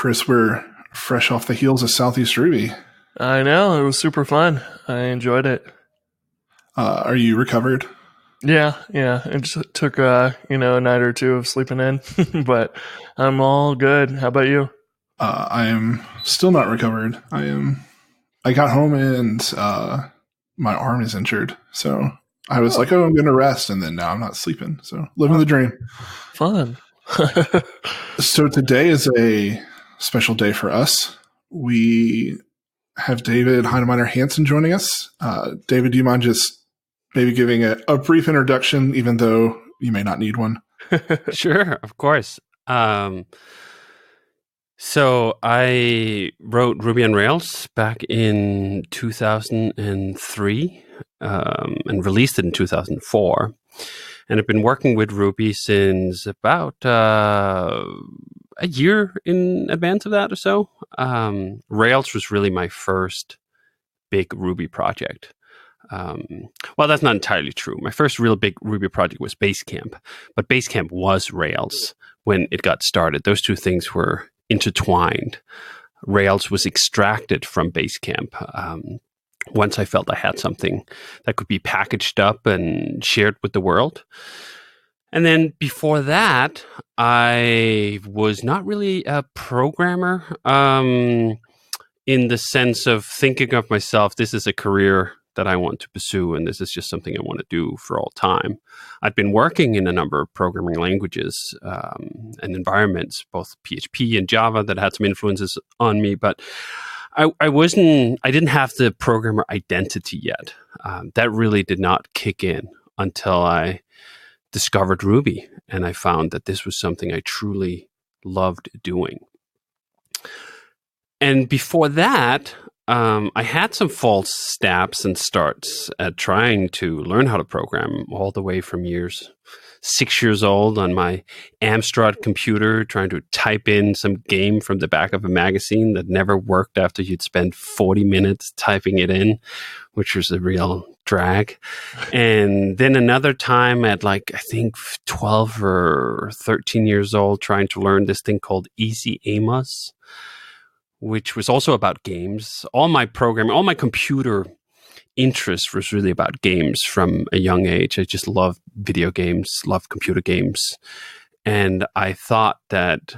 Chris, we're fresh off the heels of Southeast Ruby. I know. It was super fun. I enjoyed it. Are you recovered? Yeah. It just took, a night or two of sleeping in, but I'm all good. How about you? I am still not recovered. I got home and my arm is injured. So I was like, I'm going to rest. And then now I'm not sleeping. So living the dream. Fun. So today is a special day for us. We have David Heinemeier Hansson joining us. David, do you mind just maybe giving a brief introduction, even though you may not need one? Sure, of course. So I wrote Ruby on Rails back in 2003 and released it in 2004. And I've been working with Ruby since about a year in advance of that or so. Rails was really my first big Ruby project. Well, that's not entirely true. My first real big Ruby project was Basecamp, but Basecamp was Rails when it got started. Those two things were intertwined. Rails was extracted from Basecamp. Once I felt I had something that could be packaged up and shared with the world. And then before that, I was not really a programmer in the sense of thinking of myself, this is a career that I want to pursue, and this is just something I want to do for all time. I'd been working in a number of programming languages and environments, both PHP and Java, that had some influences on me, but I didn't have the programmer identity yet. That really did not kick in until I discovered Ruby, and I found that this was something I truly loved doing. And before that, I had some false steps and starts at trying to learn how to program all the way from 6 years old on my Amstrad computer, trying to type in some game from the back of a magazine that never worked after you'd spend 40 minutes typing it in, which was a real drag. And then another time at I think 12 or 13 years old, trying to learn this thing called Easy Amos, which was also about games. All my computer interest was really about games from a young age. I just loved video games, loved computer games. And I thought that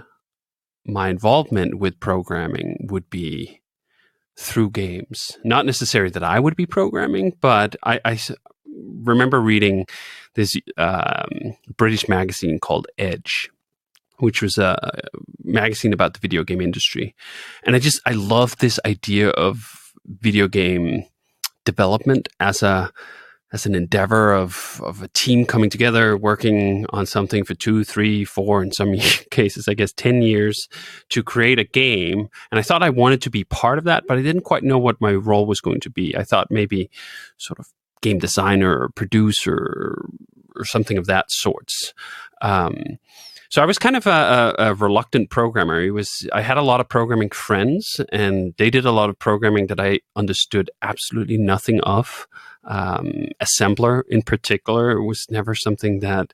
my involvement with programming would be through games. Not necessarily that I would be programming, but I remember reading this British magazine called Edge, which was a magazine about the video game industry. And I loved this idea of video game development as an endeavor of a team coming together, working on something for 2, 3, 4, in some cases, I guess 10 years to create a game. And I thought I wanted to be part of that, but I didn't quite know what my role was going to be. I thought maybe sort of game designer or producer or something of that sorts. So I was kind of a reluctant programmer. I had a lot of programming friends, and they did a lot of programming that I understood absolutely nothing of. Assembler in particular was never something that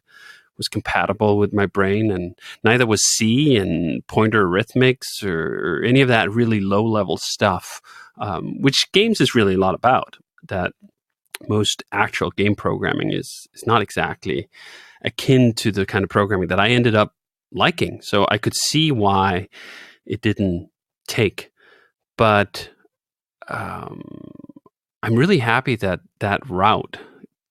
was compatible with my brain, and neither was C and pointer arithmetics or any of that really low-level stuff, which games is really a lot about. That most actual game programming is not exactly akin to the kind of programming that I ended up liking. So I could see why it didn't take. But I'm really happy that route,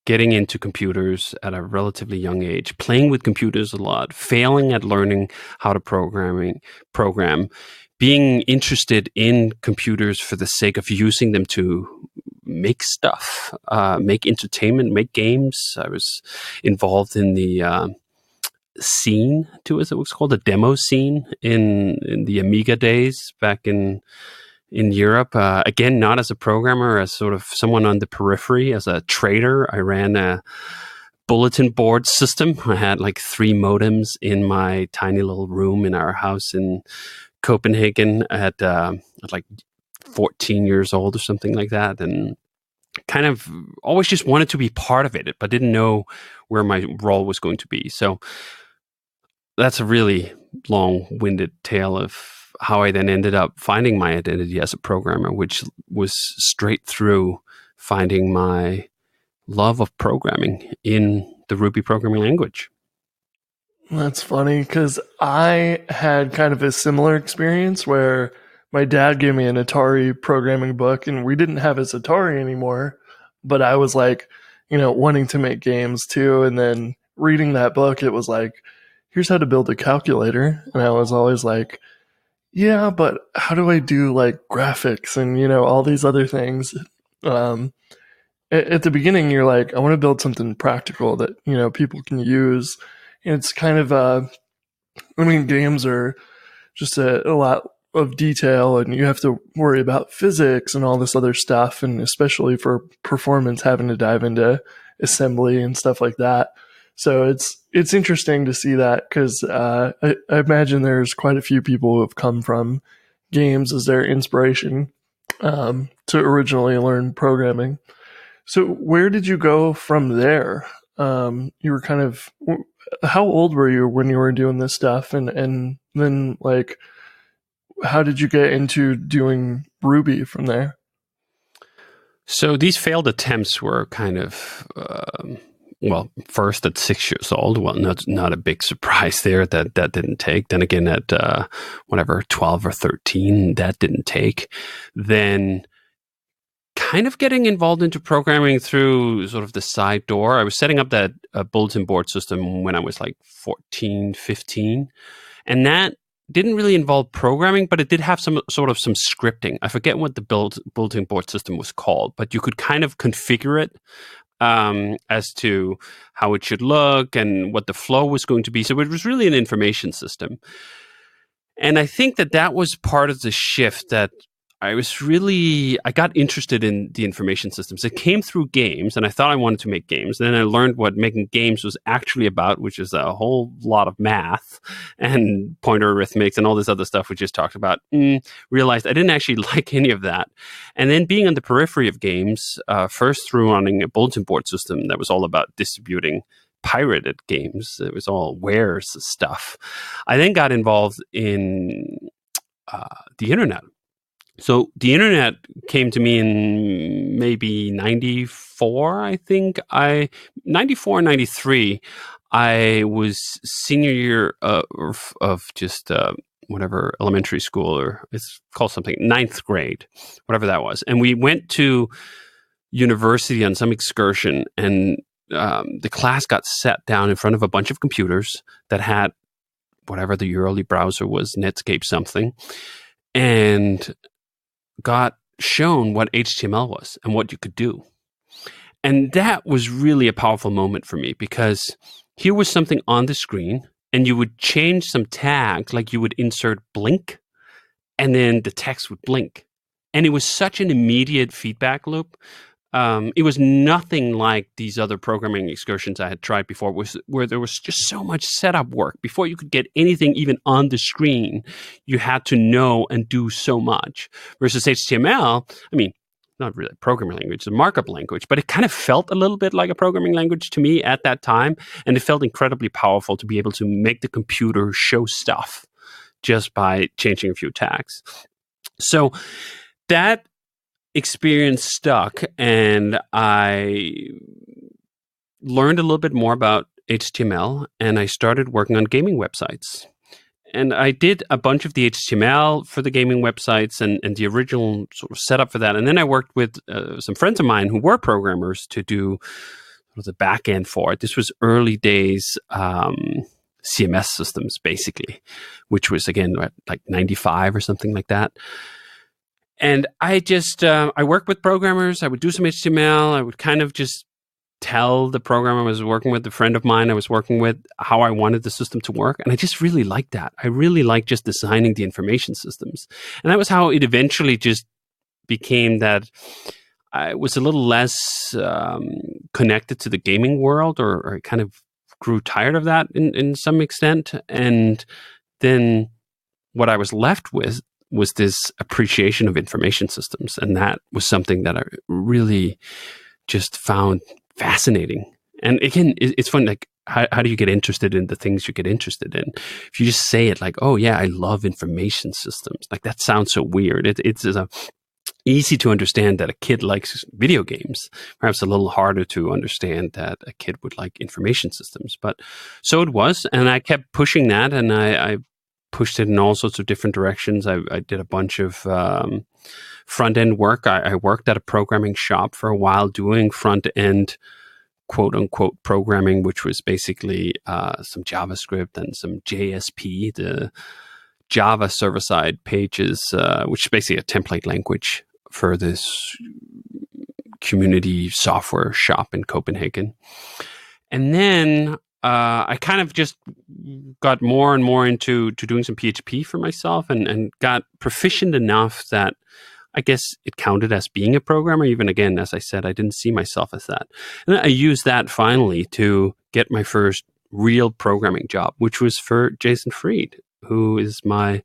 getting into computers at a relatively young age, playing with computers a lot, failing at learning how to program, being interested in computers for the sake of using them to make stuff, make entertainment, make games. I was involved in the scene, too, as it was called, the demo scene in the Amiga days back in Europe. Again, not as a programmer, as sort of someone on the periphery, as a trader. I ran a bulletin board system. I had 3 modems in my tiny little room in our house in Copenhagen at 14 years old or something like that, and kind of always just wanted to be part of it, but didn't know where my role was going to be. So that's a really long-winded tale of how I then ended up finding my identity as a programmer, which was straight through finding my love of programming in the Ruby programming language. That's funny because I had kind of a similar experience where my dad gave me an Atari programming book, and we didn't have his Atari anymore, but I was like, wanting to make games too. And then reading that book, it was like, here's how to build a calculator. And I was always like, yeah, but how do I do like graphics and, all these other things? At the beginning, you're like, I want to build something practical that, people can use. And it's kind of, games are just a lot of detail, and you have to worry about physics and all this other stuff. And especially for performance, having to dive into assembly and stuff like that. So it's interesting to see that because I imagine there's quite a few people who have come from games as their inspiration to originally learn programming. So where did you go from there? You were kind of, how old were you when you were doing this stuff? And then like, how did you get into doing Ruby from there? So these failed attempts were kind of, first at 6 years old. Well, not a big surprise there that didn't take. Then again at 12 or 13, that didn't take. Then kind of getting involved into programming through sort of the side door. I was setting up that bulletin board system when I was like 14, 15. And that didn't really involve programming, but it did have some scripting. I forget what the bulletin board system was called, but you could kind of configure it as to how it should look and what the flow was going to be. So it was really an information system. And I think that was part of the shift that I got interested in the information systems. It came through games, and I thought I wanted to make games. Then I learned what making games was actually about, which is a whole lot of math and pointer arithmetics and all this other stuff we just talked about. Realized I didn't actually like any of that. And then being on the periphery of games, first through running a bulletin board system that was all about distributing pirated games. It was all wares stuff. I then got involved in the internet. So the internet came to me in maybe 94, I think. 94, 93, I was senior year of just whatever elementary school, or it's called something, 9th grade, whatever that was. And we went to university on some excursion, and the class got sat down in front of a bunch of computers that had whatever the early browser was, Netscape something, and got shown what HTML was and what you could do. And that was really a powerful moment for me, because here was something on the screen, and you would change some tags, like you would insert blink, and then the text would blink. And it was such an immediate feedback loop. It was nothing like these other programming excursions I had tried before, where there was just so much setup work. Before you could get anything even on the screen, you had to know and do so much. Versus HTML, I mean, not really a programming language, it's a markup language, but it kind of felt a little bit like a programming language to me at that time. And it felt incredibly powerful to be able to make the computer show stuff just by changing a few tags. So that experience stuck, and I learned a little bit more about HTML, and I started working on gaming websites. And I did a bunch of the HTML for the gaming websites and the original sort of setup for that. And then I worked with some friends of mine who were programmers to do the back end for it. This was early days CMS systems, basically, which was, again, like 95 or something like that. And I just, I worked with programmers. I would do some HTML. I would kind of just tell the programmer I was working with, the friend of mine I was working with, how I wanted the system to work. And I just really liked that. I really liked just designing the information systems. And that was how it eventually just became that I was a little less connected to the gaming world, or I kind of grew tired of that in some extent. And then what I was left with was this appreciation of information systems. And that was something that I really just found fascinating. And again, it's fun, like how do you get interested in the things you get interested in? If you just say it like, oh yeah, I love information systems, like that sounds so weird. It's easy to understand that a kid likes video games, perhaps a little harder to understand that a kid would like information systems. But so it was, and I kept pushing that, and I pushed it in all sorts of different directions. I did a bunch of front-end work. I worked at a programming shop for a while doing front-end quote-unquote programming, which was basically some JavaScript and some JSP, the Java server-side pages, which is basically a template language for this community software shop in Copenhagen. And then I kind of just got more and more into doing some PHP for myself and got proficient enough that I guess it counted as being a programmer. Even again, as I said, I didn't see myself as that. And I used that finally to get my first real programming job, which was for Jason Fried, who is my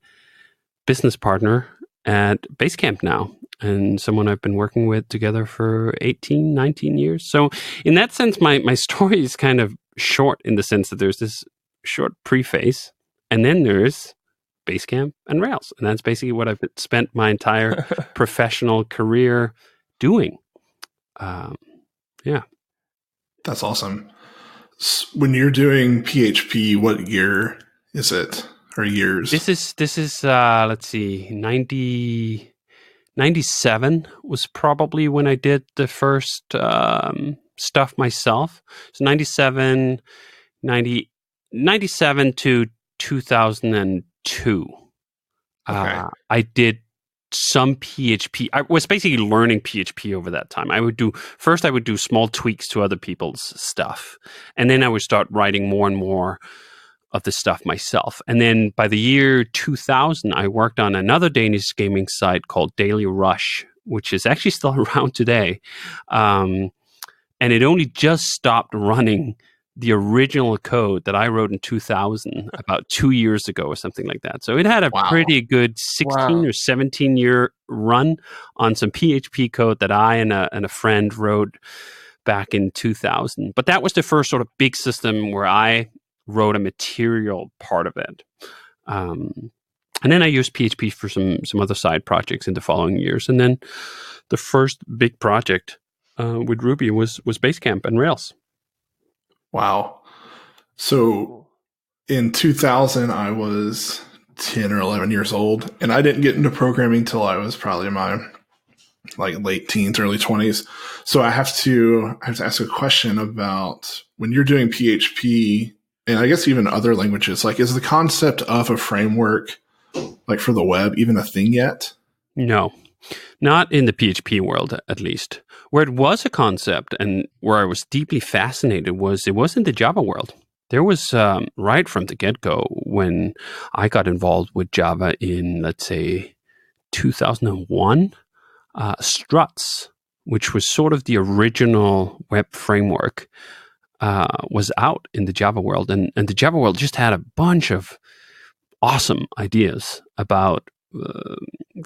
business partner at Basecamp now, and someone I've been working with together for 18, 19 years. So in that sense, my story is kind of short in the sense that there's this short preface, and then there's Basecamp and Rails. And that's basically what I've spent my entire professional career doing. Yeah. That's awesome. When you're doing PHP, what year is it, or years? This is let's see, 97 was probably when I did the first stuff myself. So 97 to 2002. Okay. I did some PHP. I was basically learning PHP over that time. I would do small tweaks to other people's stuff, and then I would start writing more and more of the stuff myself. And then by the year 2000, I worked on another Danish gaming site called Daily Rush, which is actually still around today. And it only just stopped running the original code that I wrote in 2000 about 2 years ago or something like that. So it had a pretty good 16 or 17 year run on some PHP code that I and a friend wrote back in 2000. But that was the first sort of big system where I wrote a material part of it. And then I used PHP for some other side projects in the following years. And then the first big project with Ruby was Basecamp and Rails. Wow. So in 2000, I was 10 or 11 years old, and I didn't get into programming till I was probably in my late teens, early 20s. So I have to ask a question about when you're doing PHP, and I guess even other languages, is the concept of a framework, for the web, even a thing yet? No, not in the PHP world, at least. Where it was a concept and where I was deeply fascinated it was in the Java world. There was, right from the get-go, when I got involved with Java in, let's say, 2001, Struts, which was sort of the original web framework, was out in the Java world. And the Java world just had a bunch of awesome ideas about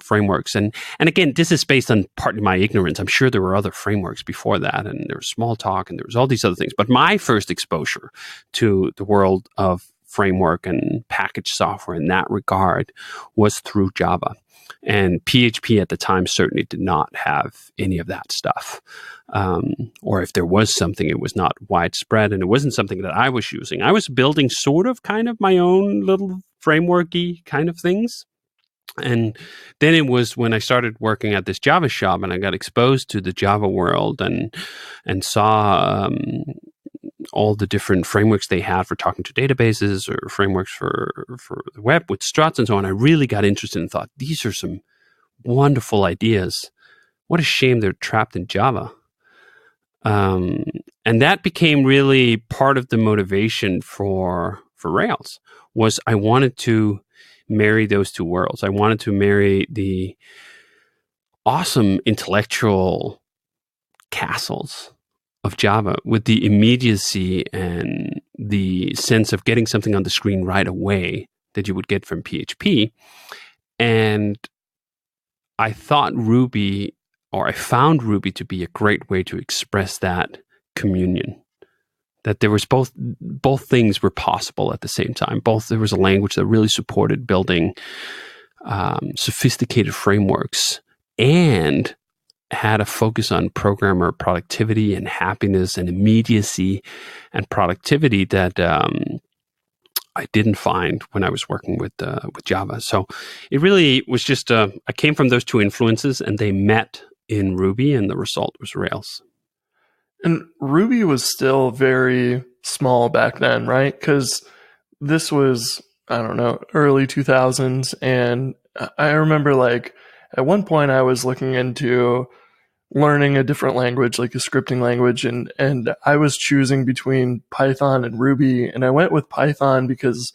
frameworks. And again, this is based on partly my ignorance. I'm sure there were other frameworks before that, and there was Smalltalk, and there was all these other things. But my first exposure to the world of framework and package software in that regard was through Java. And PHP at the time certainly did not have any of that stuff. Or if there was something, it was not widespread, and it wasn't something that I was using. I was building kind of my own little frameworky kind of things. And then it was when I started working at this Java shop, and I got exposed to the Java world and saw all the different frameworks they had for talking to databases, or frameworks for the web with struts and so on. I really got interested and thought, these are some wonderful ideas. What a shame they're trapped in Java. And that became really part of the motivation for Rails. Was I wanted to marry those two worlds. I wanted to marry the awesome intellectual castles of Java with the immediacy and the sense of getting something on the screen right away that you would get from PHP. And I thought I found Ruby to be a great way to express that communion that there was both things were possible at the same time. There was a language that really supported building sophisticated frameworks and had a focus on programmer productivity and happiness and immediacy and productivity that I didn't find when I was working with Java. So it really was just I came from those two influences, and they met in Ruby, and the result was Rails. And Ruby was still very small back then, right? Because this was, I don't know, early 2000s. And I remember like at one point I was looking into learning a different language, like a scripting language. And I was choosing between Python and Ruby. And I went with Python because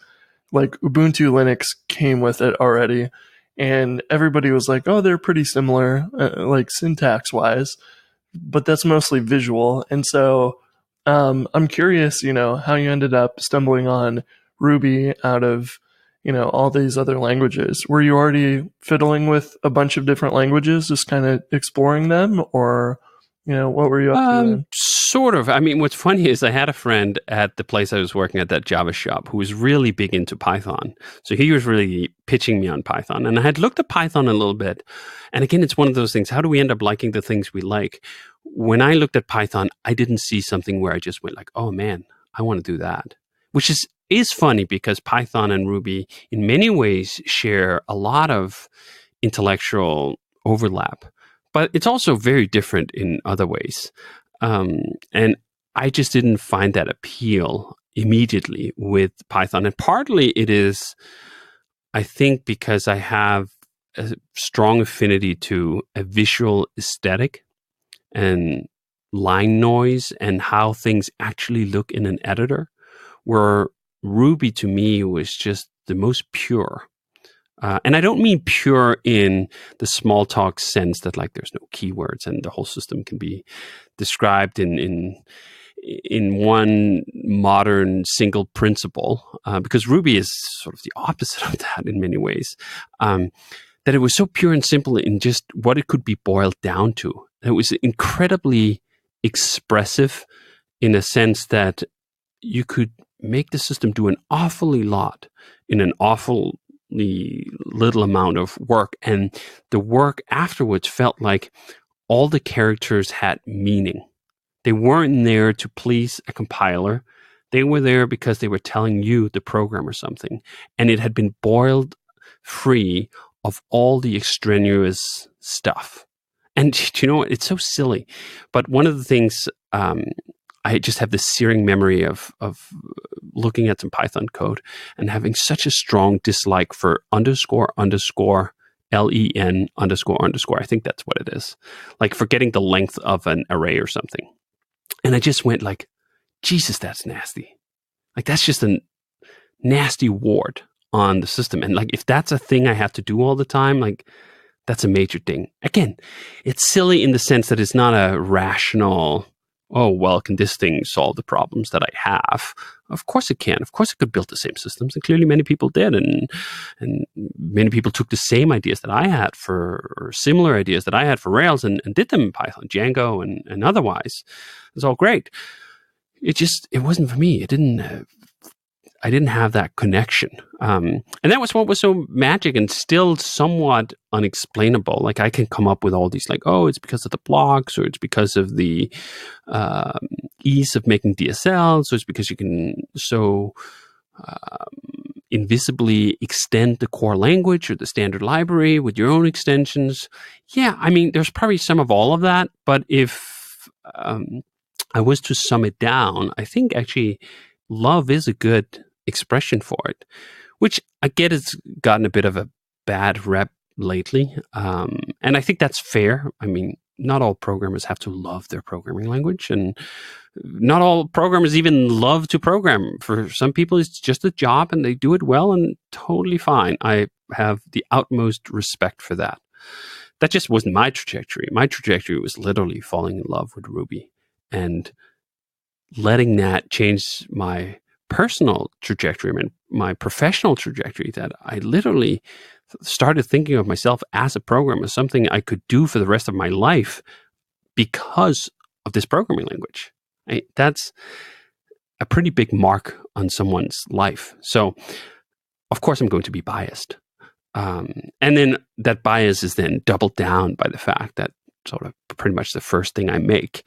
like Ubuntu Linux came with it already. And everybody was like, oh, they're pretty similar, like syntax wise. But that's mostly visual. And so I'm curious, how you ended up stumbling on Ruby out of, all these other languages. Were you already fiddling with a bunch of different languages, just kind of exploring them? Or, what were you up to then? Sort of. I mean, what's funny is I had a friend at the place I was working at, that Java shop, who was really big into Python. So he was really pitching me on Python. And I had looked at Python a little bit. And again, it's one of those things. How do we end up liking the things we like? When I looked at Python, I didn't see something where I just went like, oh man, I want to do that. Which is funny because Python and Ruby in many ways share a lot of intellectual overlap. But it's also very different in other ways. And I just didn't find that appeal immediately with Python. And partly it is, I think, because I have a strong affinity to a visual aesthetic and line noise and how things actually look in an editor, where Ruby to me was just the most pure. And I don't mean pure in the small talk sense that like there's no keywords and the whole system can be described in one modern single principle, because Ruby is sort of the opposite of that in many ways. That it was so pure and simple in just what it could be boiled down to. It was incredibly expressive in a sense that you could make the system do an awfully lot in an awfully little amount of work. And the work afterwards felt like all the characters had meaning. They weren't there to please a compiler. They were there because they were telling you, the programmer, something. And it had been boiled free of all the extraneous stuff. And it's so silly. But one of the things I just have this searing memory of looking at some Python code and having such a strong dislike for underscore len underscore. I think that's what it is. Like forgetting the length of an array or something. And I just went like, Jesus, that's nasty. Like that's just a nasty ward on the system. And like if that's a thing I have to do all the time, like that's a major thing. Again, it's silly in the sense that it's not a rational, oh, well, can this thing solve the problems that I have? Of course it can. Of course it could build the same systems. And clearly many people did. And many people took the same ideas that I had or similar ideas that I had for Rails and did them in Python, Django, and otherwise. It's all great. It wasn't for me. I didn't have that connection. And that was what was so magic and still somewhat unexplainable. Like I can come up with all these like, oh, it's because of the blocks, or it's because of the ease of making DSLs, or it's because you can so invisibly extend the core language or the standard library with your own extensions. Yeah, I mean, there's probably some of all of that. But if I was to sum it down, I think actually love is a good expression for it, which I get has gotten a bit of a bad rep lately. And I think that's fair. I mean, not all programmers have to love their programming language, and not all programmers even love to program. For some people, it's just a job and they do it well and totally fine. I have the utmost respect for that. That just wasn't my trajectory. My trajectory was literally falling in love with Ruby and letting that change my personal trajectory, I mean, my professional trajectory, that I literally started thinking of myself as a programmer, something I could do for the rest of my life because of this programming language. That's a pretty big mark on someone's life. So, of course, I'm going to be biased. And then that bias is then doubled down by the fact that sort of pretty much the first thing I make,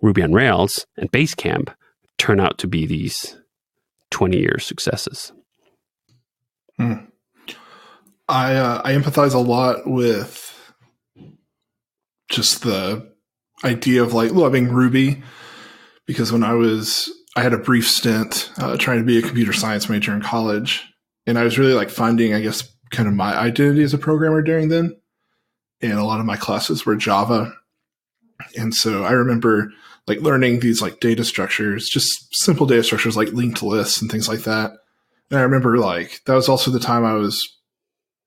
Ruby on Rails and Basecamp, turn out to be these 20-year successes. I empathize a lot with just the idea of like loving Ruby, because when I had a brief stint trying to be a computer science major in college, and I was really like finding, I guess, kind of my identity as a programmer during then. And a lot of my classes were Java. And so I remember like learning these like data structures, just simple data structures like linked lists and things like that. And I remember like that was also the time I was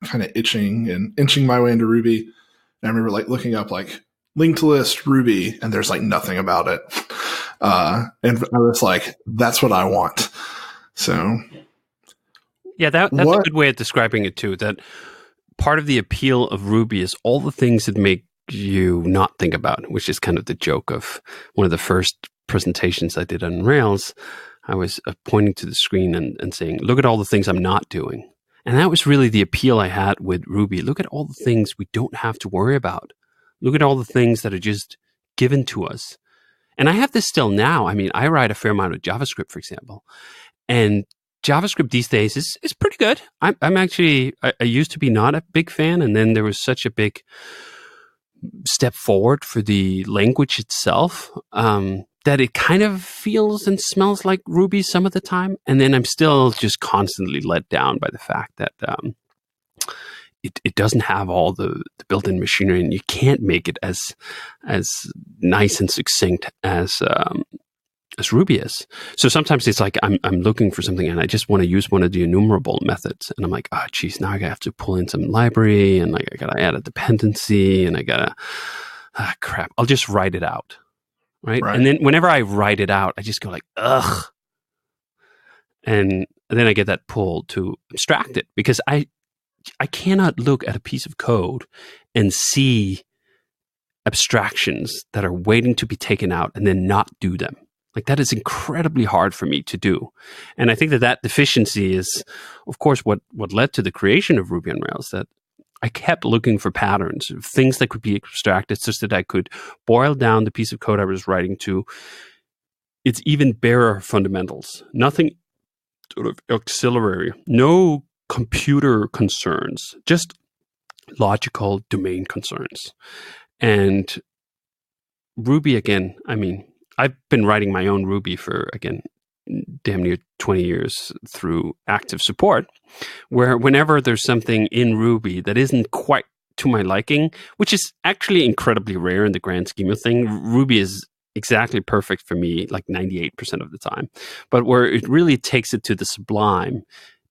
kind of itching and inching my way into Ruby. And I remember like looking up like linked list Ruby, and there's like nothing about it. And I was like, that's what I want. So yeah, that's a good way of describing it too. That part of the appeal of Ruby is all the things that make you not think about, which is kind of the joke of one of the first presentations I did on Rails. I was pointing to the screen and saying, look at all the things I'm not doing. And that was really the appeal I had with Ruby. Look at all the things we don't have to worry about. Look at all the things that are just given to us. And I have this still now. I mean, I write a fair amount of JavaScript, for example. And JavaScript these days is pretty good. I'm actually, I used to be not a big fan, and then there was such a big step forward for the language itself that it kind of feels and smells like Ruby some of the time. And then I'm still just constantly let down by the fact that it doesn't have all the built-in machinery, and you can't make it as nice and succinct as Ruby is. So sometimes it's like I'm looking for something and I just want to use one of the enumerable methods, and I'm like, oh geez, now I have to pull in some library, and like I gotta add a dependency, and I gotta crap. I'll just write it out, right? And then whenever I write it out, I just go like, ugh, and then I get that pull to abstract it, because I cannot look at a piece of code and see abstractions that are waiting to be taken out and then not do them. Like that is incredibly hard for me to do. And I think that deficiency is, of course, what led to the creation of Ruby on Rails, that I kept looking for patterns of things that could be abstracted such that I could boil down the piece of code I was writing to its even barer fundamentals. Nothing sort of auxiliary, no computer concerns, just logical domain concerns. And Ruby, again, I mean, I've been writing my own Ruby for, again, damn near 20 years through active support, where whenever there's something in Ruby that isn't quite to my liking, which is actually incredibly rare in the grand scheme of things, Ruby is exactly perfect for me like 98% of the time. But where it really takes it to the sublime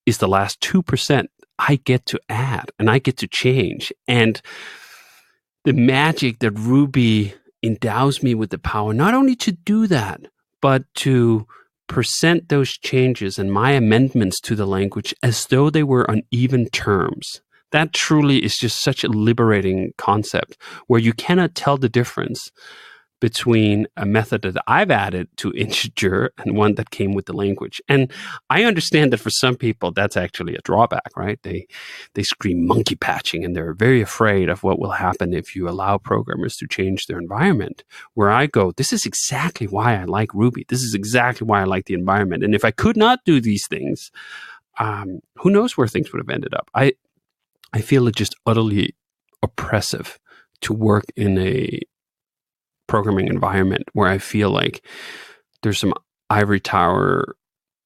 is the last 2% I get to add and I get to change. And the magic that Ruby endows me with the power, not only to do that, but to present those changes and my amendments to the language as though they were on even terms. That truly is just such a liberating concept, where you cannot tell the difference between a method that I've added to integer and one that came with the language. And I understand that for some people, that's actually a drawback, right? They scream monkey patching, and they're very afraid of what will happen if you allow programmers to change their environment. Where I go, this is exactly why I like Ruby. This is exactly why I like the environment. And if I could not do these things, who knows where things would have ended up. I feel it just utterly oppressive to work in a programming environment where I feel like there's some ivory tower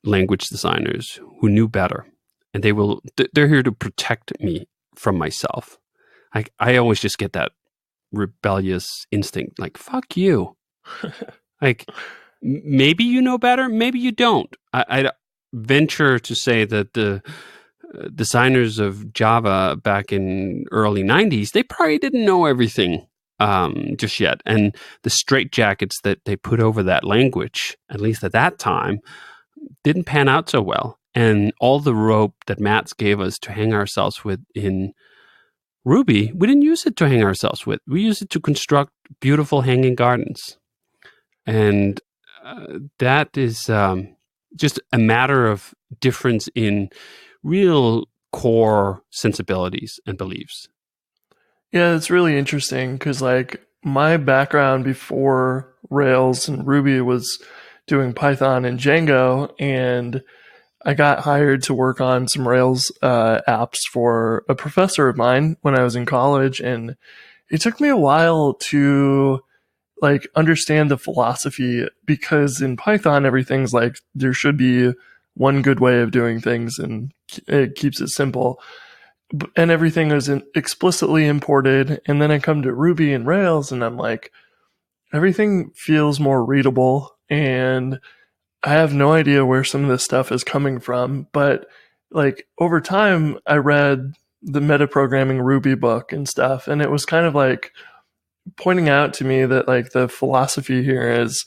language designers who knew better, and they're here to protect me from myself. I always just get that rebellious instinct, like, fuck you. Like, maybe you know better, maybe you don't. I venture to say that the designers of Java back in early 90s, they probably didn't know everything just yet. And the straitjackets that they put over that language, at least at that time, didn't pan out so well. And all the rope that Mats gave us to hang ourselves with in Ruby, we didn't use it to hang ourselves with. We used it to construct beautiful hanging gardens. And that is just a matter of difference in real core sensibilities and beliefs. Yeah, it's really interesting because like my background before Rails and Ruby was doing Python and Django, and I got hired to work on some Rails apps for a professor of mine when I was in college, and it took me a while to like understand the philosophy, because in Python everything's like there should be one good way of doing things and it keeps it simple, and everything is explicitly imported. And then I come to Ruby and Rails and I'm like, everything feels more readable, and I have no idea where some of this stuff is coming from. But like over time I read the metaprogramming Ruby book and stuff, and it was kind of like pointing out to me that like the philosophy here is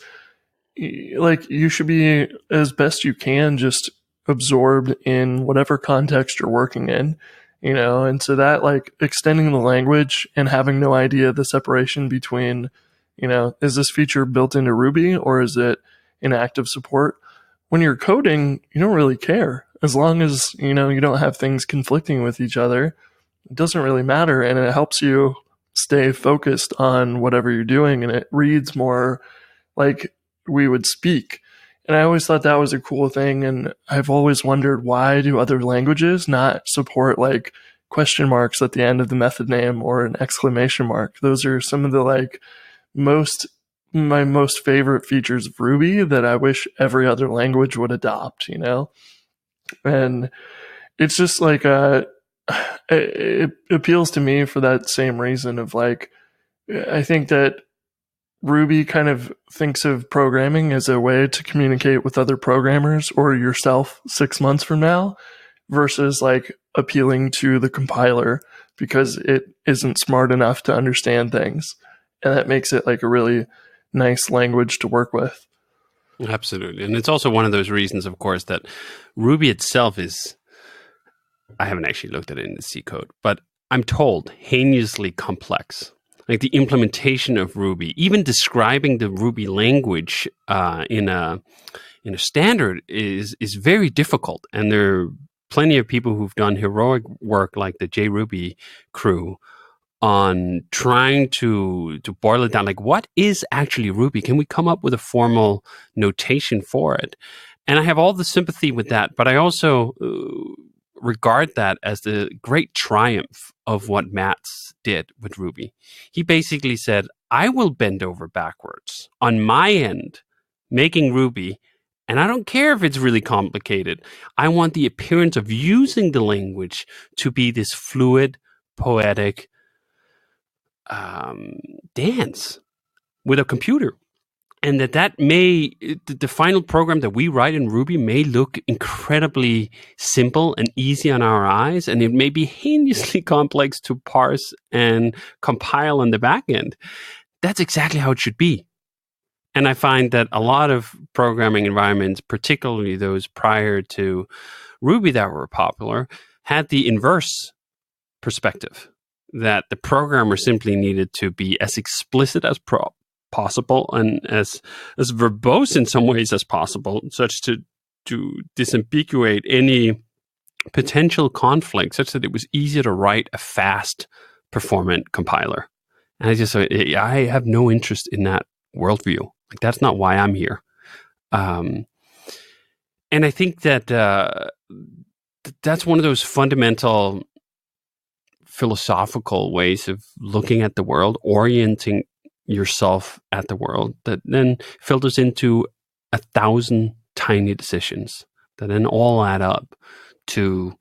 like you should be as best you can just absorbed in whatever context you're working in, and so that like extending the language and having no idea the separation between, is this feature built into Ruby or is it in active support? When you're coding, you don't really care as long as you don't have things conflicting with each other. It doesn't really matter, and it helps you stay focused on whatever you're doing, and it reads more like we would speak. And I always thought that was a cool thing, and I've always wondered, why do other languages not support like question marks at the end of the method name or an exclamation mark? Those are some of the like my most favorite features of Ruby that I wish every other language would adopt, and it's just like it appeals to me for that same reason of like, I think that Ruby kind of thinks of programming as a way to communicate with other programmers or yourself 6 months from now, versus like appealing to the compiler because it isn't smart enough to understand things. And that makes it like a really nice language to work with. Absolutely. And it's also one of those reasons, of course, that Ruby itself is, I haven't actually looked at it in the C code, but I'm told heinously complex. Like the implementation of Ruby, even describing the Ruby language in a standard is very difficult. And there are plenty of people who've done heroic work, like the JRuby crew, on trying to boil it down. Like, what is actually Ruby? Can we come up with a formal notation for it? And I have all the sympathy with that, but I also regard that as the great triumph of what Mats did with Ruby. He basically said, I will bend over backwards on my end, making Ruby, and I don't care if it's really complicated. I want the appearance of using the language to be this fluid, poetic dance with a computer. And that may, the final program that we write in Ruby may look incredibly simple and easy on our eyes, and it may be heinously complex to parse and compile on the back end. That's exactly how it should be. And I find that a lot of programming environments, particularly those prior to Ruby that were popular, had the inverse perspective, that the programmer simply needed to be as explicit as possible and as verbose in some ways as possible, such to disambiguate any potential conflict, such that it was easier to write a fast, performant compiler. And I have no interest in that worldview. Like, that's not why I'm here. And I think that that's one of those fundamental philosophical ways of looking at the world, orienting yourself at the world, that then filters into 1,000 tiny decisions that then all add up to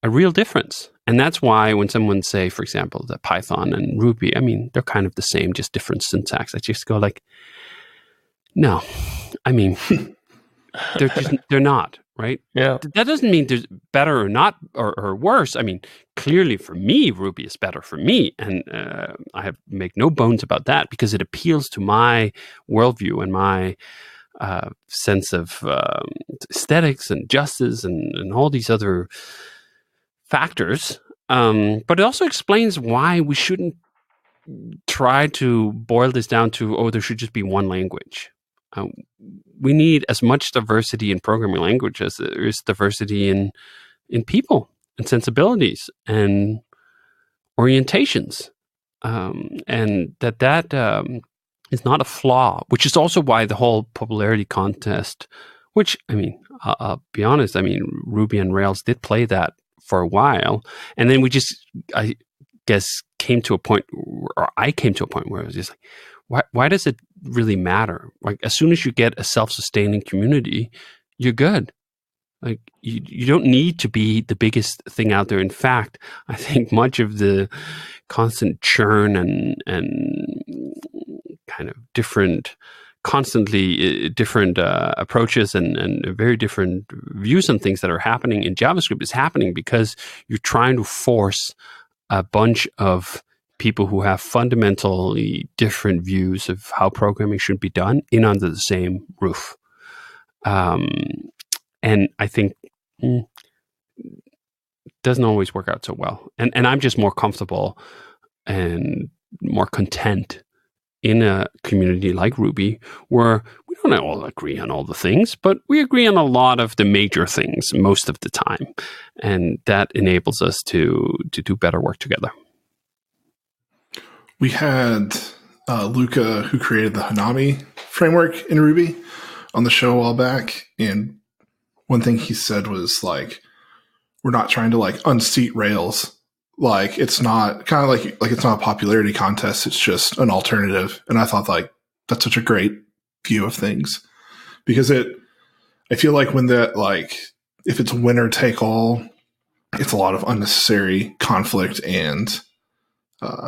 a real difference. And that's why when someone say, for example, that Python and Ruby, I mean, they're kind of the same, just different syntax. I just go like, no, I mean, they're not, right? Yeah. That doesn't mean there's better or not or worse. I mean, clearly for me, Ruby is better for me. And I make no bones about that because it appeals to my worldview and my sense of aesthetics and justice and all these other factors. But it also explains why we shouldn't try to boil this down to, there should just be one language. Uh, we need as much diversity in programming language as there is diversity in people and sensibilities and orientations. And that is not a flaw, which is also why the whole popularity contest, which, I mean, I'll be honest, I mean, Ruby on Rails did play that for a while. And then I guess, came to a point, or I came to a point where I was just like, why does it really matter? Like, as soon as you get a self-sustaining community, you're good. Like, you don't need to be the biggest thing out there. In fact, I think much of the constant churn and kind of constantly different approaches and very different views on things that are happening in JavaScript is happening because you're trying to force a bunch of people who have fundamentally different views of how programming should be done in under the same roof. And I think it doesn't always work out so well. And I'm just more comfortable and more content in a community like Ruby, where we don't all agree on all the things, but we agree on a lot of the major things most of the time. And that enables us to do better work together. We had Luca, who created the Hanami framework in Ruby, on the show a while back. And one thing he said was like, we're not trying to like unseat Rails. Like, it's not kind of like it's not a popularity contest. It's just an alternative. And I thought like that's such a great view of things, because I feel like when that, like, if it's winner take all, it's a lot of unnecessary conflict and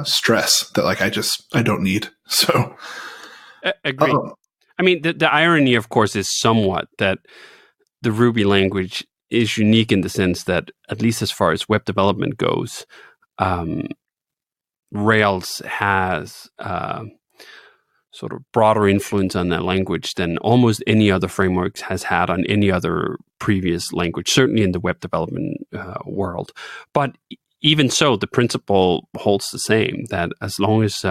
stress that like I don't need. So agree. I mean, the irony, of course, is somewhat that the Ruby language is unique in the sense that, at least as far as web development goes, Rails has sort of broader influence on that language than almost any other framework has had on any other previous language, certainly in the web development world. But even so, the principle holds the same, that as long as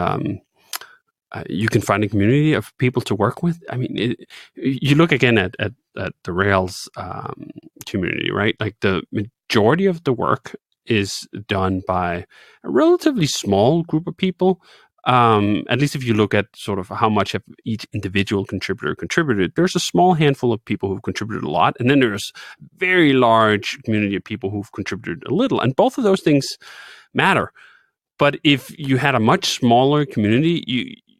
you can find a community of people to work with. I mean, you look again at the Rails community, right? Like, the majority of the work is done by a relatively small group of people. At least if you look at sort of how much have each individual contributor contributed, there's a small handful of people who've contributed a lot, and then there's a very large community of people who've contributed a little, and both of those things matter. But if you had a much smaller community,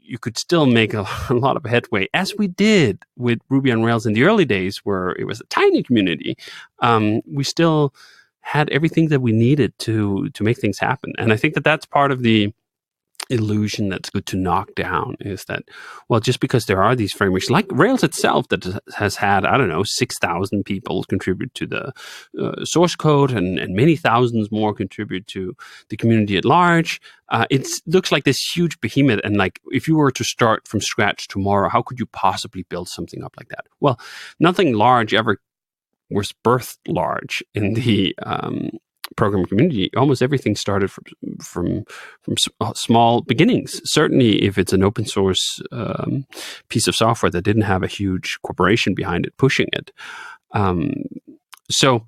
you could still make a lot of headway, as we did with Ruby on Rails in the early days, where it was a tiny community. We still had everything that we needed to make things happen. And I think that that's part of the illusion that's good to knock down, is that, well, just because there are these frameworks like Rails itself that has had, 6,000 people contribute to the source code, and many thousands more contribute to the community at large. It looks like this huge behemoth, and like, if you were to start from scratch tomorrow, how could you possibly build something up like that? Well, nothing large ever was birthed large in the programming community. Almost everything started from small beginnings. Certainly, if it's an open source piece of software that didn't have a huge corporation behind it pushing it. So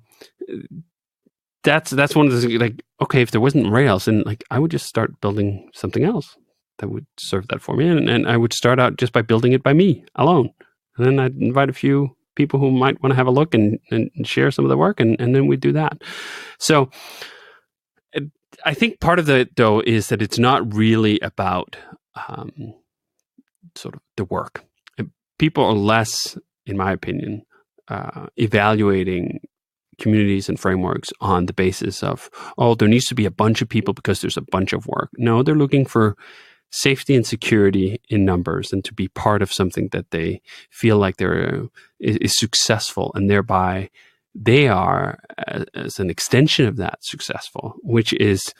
that's one of the things. Like, okay, if there wasn't Rails, then like I would just start building something else that would serve that for me, and I would start out just by building it by me alone, and then I'd invite a few people who might want to have a look and share some of the work, and then we do that. So I think part of it, though, is that it's not really about sort of the work. People are less, in my opinion, evaluating communities and frameworks on the basis of, oh, there needs to be a bunch of people because there's a bunch of work. No, they're looking for safety and security in numbers, and to be part of something that they feel like is successful, and thereby they are, as an extension of that, successful, which is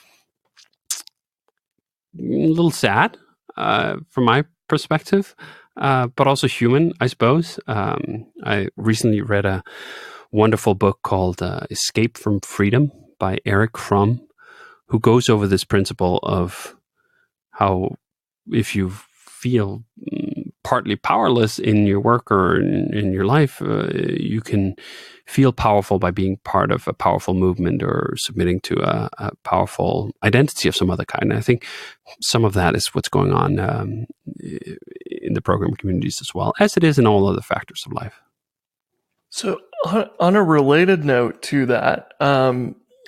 a little sad from my perspective, but also human, I suppose. I recently read a wonderful book called Escape from Freedom by Eric Fromm, who goes over this principle of how, if you feel partly powerless in your work or in your life, you can feel powerful by being part of a powerful movement or submitting to a powerful identity of some other kind. And I think some of that is what's going on in the program communities as well, as it is in all other factors of life. So on a related note to that,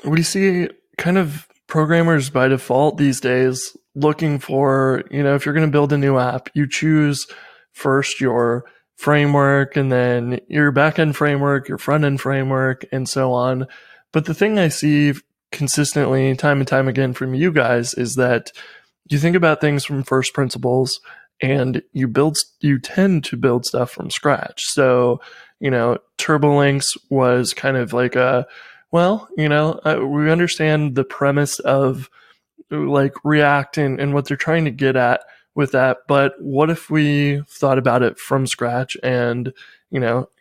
we see kind of programmers by default these days looking for, if you're going to build a new app, you choose first your framework and then your backend framework, your front-end framework, and so on. But the thing I see consistently time and time again from you guys is that you think about things from first principles and you tend to build stuff from scratch. So, TurboLinks was kind of like we understand the premise of like React and what they're trying to get at with that. But what if we thought about it from scratch and,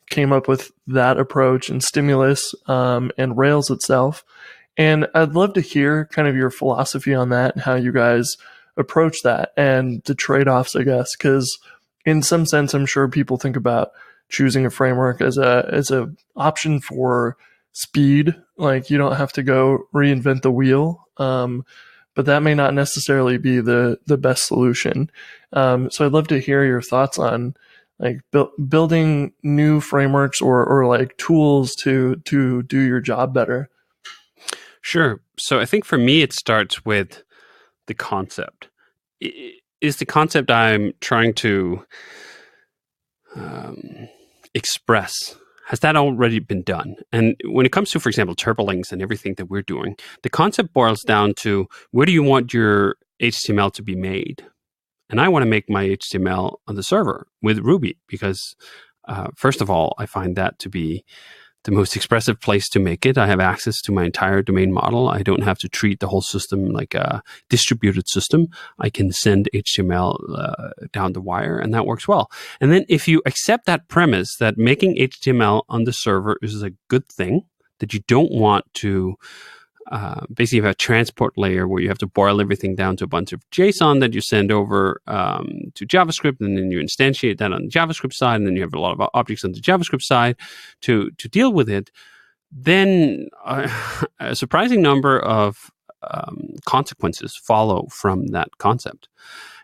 came up with that approach and Stimulus and Rails itself? And I'd love to hear kind of your philosophy on that and how you guys approach that and the trade-offs, I guess, because in some sense, I'm sure people think about choosing a framework as a option for speed. Like you don't have to go reinvent the wheel. But that may not necessarily be the best solution. So I'd love to hear your thoughts on like building new frameworks or like tools to do your job better. Sure. So I think for me, it starts with the concept. Is the concept I'm trying to express, has that already been done? And when it comes to, for example, TurboLinks and everything that we're doing, the concept boils down to where do you want your HTML to be made? And I want to make my HTML on the server with Ruby because, first of all, I find that to be the most expressive place to make it. I have access to my entire domain model. I don't have to treat the whole system like a distributed system. I can send HTML down the wire, and that works well. And then if you accept that premise that making HTML on the server is a good thing, that you don't want to basically have a transport layer where you have to boil everything down to a bunch of JSON that you send over to JavaScript, and then you instantiate that on the JavaScript side, and then you have a lot of objects on the JavaScript side to deal with it, then a surprising number of consequences follow from that concept.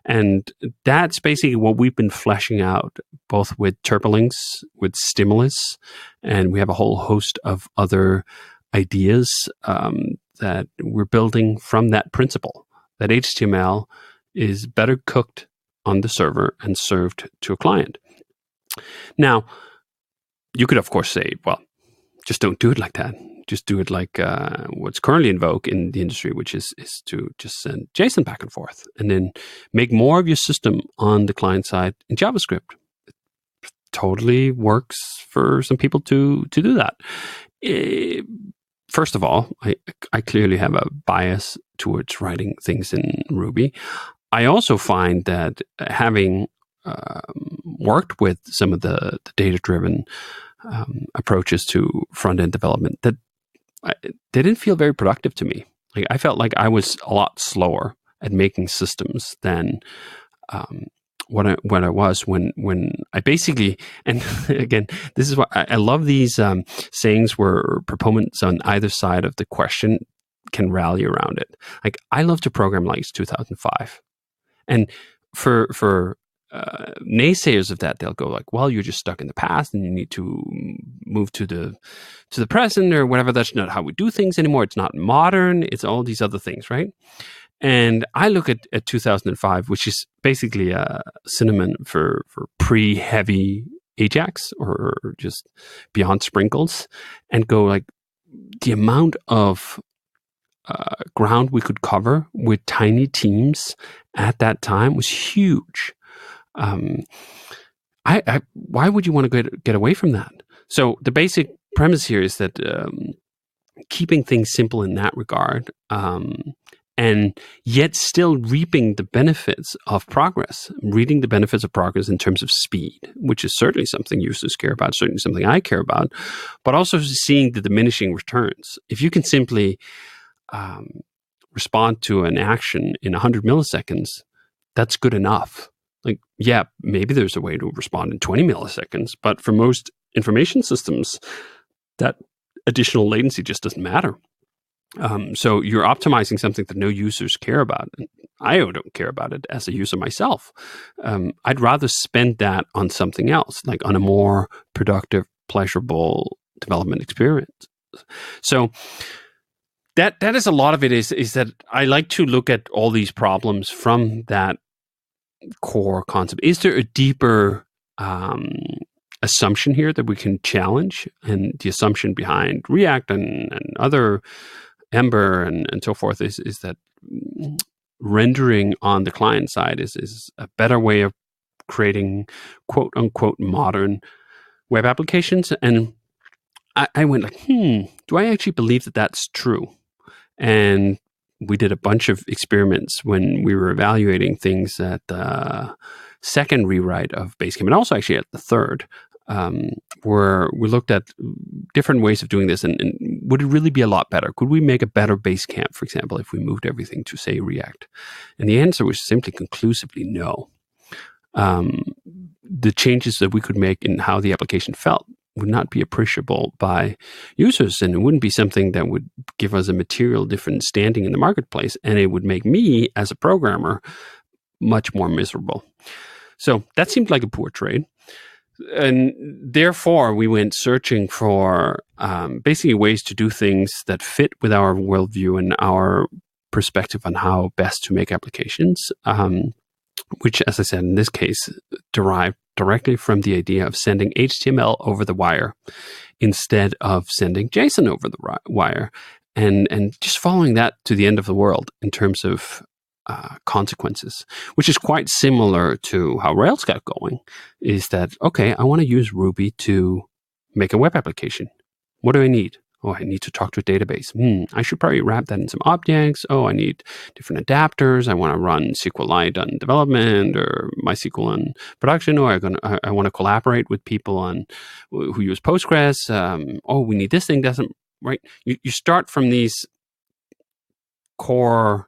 And that's basically what we've been fleshing out, both with TurboLinks, with Stimulus, and we have a whole host of other ideas that we're building from that principle, that HTML is better cooked on the server and served to a client. Now, you could, of course, say, well, just don't do it like that. Just do it like what's currently in vogue in the industry, which is to just send JSON back and forth and then make more of your system on the client side in JavaScript. It totally works for some people to do that. First of all, I clearly have a bias towards writing things in Ruby. I also find that having worked with some of the data-driven approaches to front-end development, that they didn't feel very productive to me. Like I felt like I was a lot slower at making systems than what I was when I basically, and again, this is why I love these sayings where proponents on either side of the question can rally around it. Like I love to program like it's 2005, and for naysayers of that, they'll go like, well, you're just stuck in the past and you need to move to the present or whatever. That's not how we do things anymore. It's not modern. It's all these other things, right? And I look at 2005, which is basically a synonym for pre-heavy Ajax or just beyond sprinkles, and go like the amount of ground we could cover with tiny teams at that time was huge. Why would you want to get away from that? So the basic premise here is that keeping things simple in that regard, and yet still reaping the benefits of progress, reading the benefits of progress in terms of speed, which is certainly something users care about, certainly something I care about, but also seeing the diminishing returns. If you can simply respond to an action in 100 milliseconds, that's good enough. Like, yeah, maybe there's a way to respond in 20 milliseconds, but for most information systems, that additional latency just doesn't matter. So you're optimizing something that no users care about. And I don't care about it as a user myself. I'd rather spend that on something else, like on a more productive, pleasurable development experience. So that is a lot of it is that I like to look at all these problems from that core concept. Is there a deeper assumption here that we can challenge? And the assumption behind React and other Ember and so forth is that rendering on the client side is a better way of creating quote unquote modern web applications. And I went like, do I actually believe that that's true? And we did a bunch of experiments when we were evaluating things at the second rewrite of Basecamp, and also actually at the third, where we looked at different ways of doing this. And would it really be a lot better? Could we make a better Basecamp, for example, if we moved everything to, say, React? And the answer was simply conclusively no. The changes that we could make in how the application felt would not be appreciable by users, and it wouldn't be something that would give us a material different standing in the marketplace, and it would make me, as a programmer, much more miserable. So that seemed like a poor trade. And therefore, we went searching for basically ways to do things that fit with our worldview and our perspective on how best to make applications, which, as I said, in this case, derived directly from the idea of sending HTML over the wire instead of sending JSON over the wire, and just following that to the end of the world in terms of consequences, which is quite similar to how Rails got going. Is that, okay, I want to use Ruby to make a web application. What do I need? Oh, I need to talk to a database. I should probably wrap that in some objects. Oh, I need different adapters. I want to run SQLite on development or MySQL on production. Or I want to collaborate with people who use Postgres. We need this thing. Right? You start from these core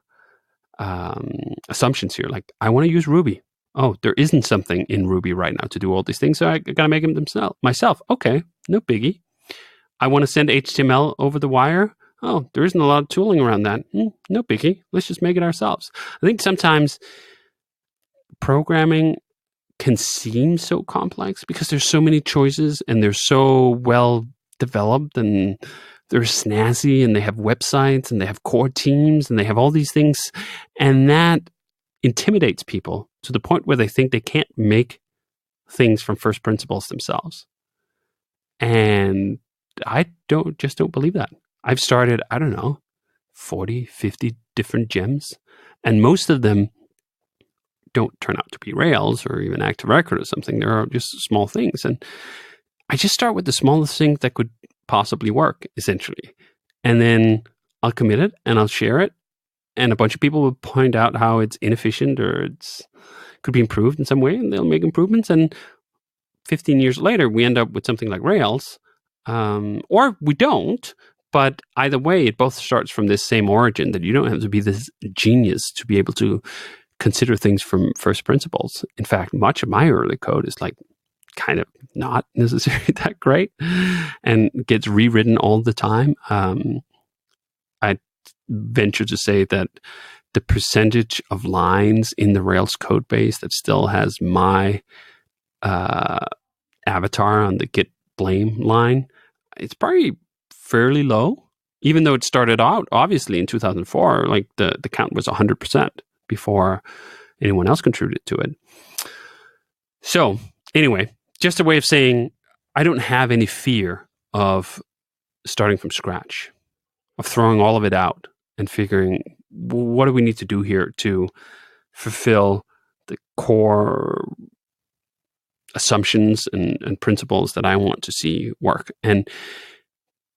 assumptions here. Like, I want to use Ruby. Oh, there isn't something in Ruby right now to do all these things, so I got to make them myself. Okay, no biggie. I want to send HTML over the wire. Oh, there isn't a lot of tooling around that. No biggie. Let's just make it ourselves. I think sometimes programming can seem so complex because there's so many choices and they're so well developed and they're snazzy and they have websites and they have core teams and they have all these things. And that intimidates people to the point where they think they can't make things from first principles themselves. And I don't believe that. I've started, 40, 50 different gems, and most of them don't turn out to be Rails or even Active Record or something. There are just small things. And I just start with the smallest thing that could possibly work, essentially. And then I'll commit it and I'll share it. And a bunch of people will point out how it's inefficient or could be improved in some way, and they'll make improvements. And 15 years later, we end up with something like Rails. Or we don't, but either way, it both starts from this same origin that you don't have to be this genius to be able to consider things from first principles. In fact, much of my early code is like kind of not necessarily that great and gets rewritten all the time. I venture to say that the percentage of lines in the Rails code base that still has my avatar on the Git blame line, it's probably fairly low, even though it started out obviously in 2004, like the count was 100% before anyone else contributed to it. So anyway, just a way of saying I don't have any fear of starting from scratch, of throwing all of it out and figuring what do we need to do here to fulfill the core assumptions and principles that I want to see work. And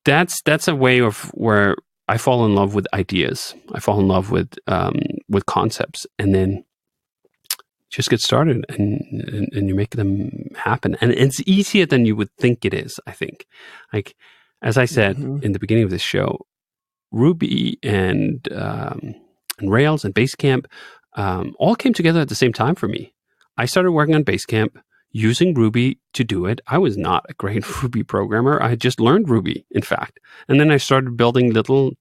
that's a way of where I fall in love with ideas. I fall in love with concepts, and then just get started and you make them happen. And it's easier than you would think it is, I think. Like, as I said in the beginning of this show, Ruby and Rails and Basecamp all came together at the same time for me. I started working on Basecamp using Ruby to do it. I was not a great Ruby programmer. I had just learned Ruby, in fact. And then I started building little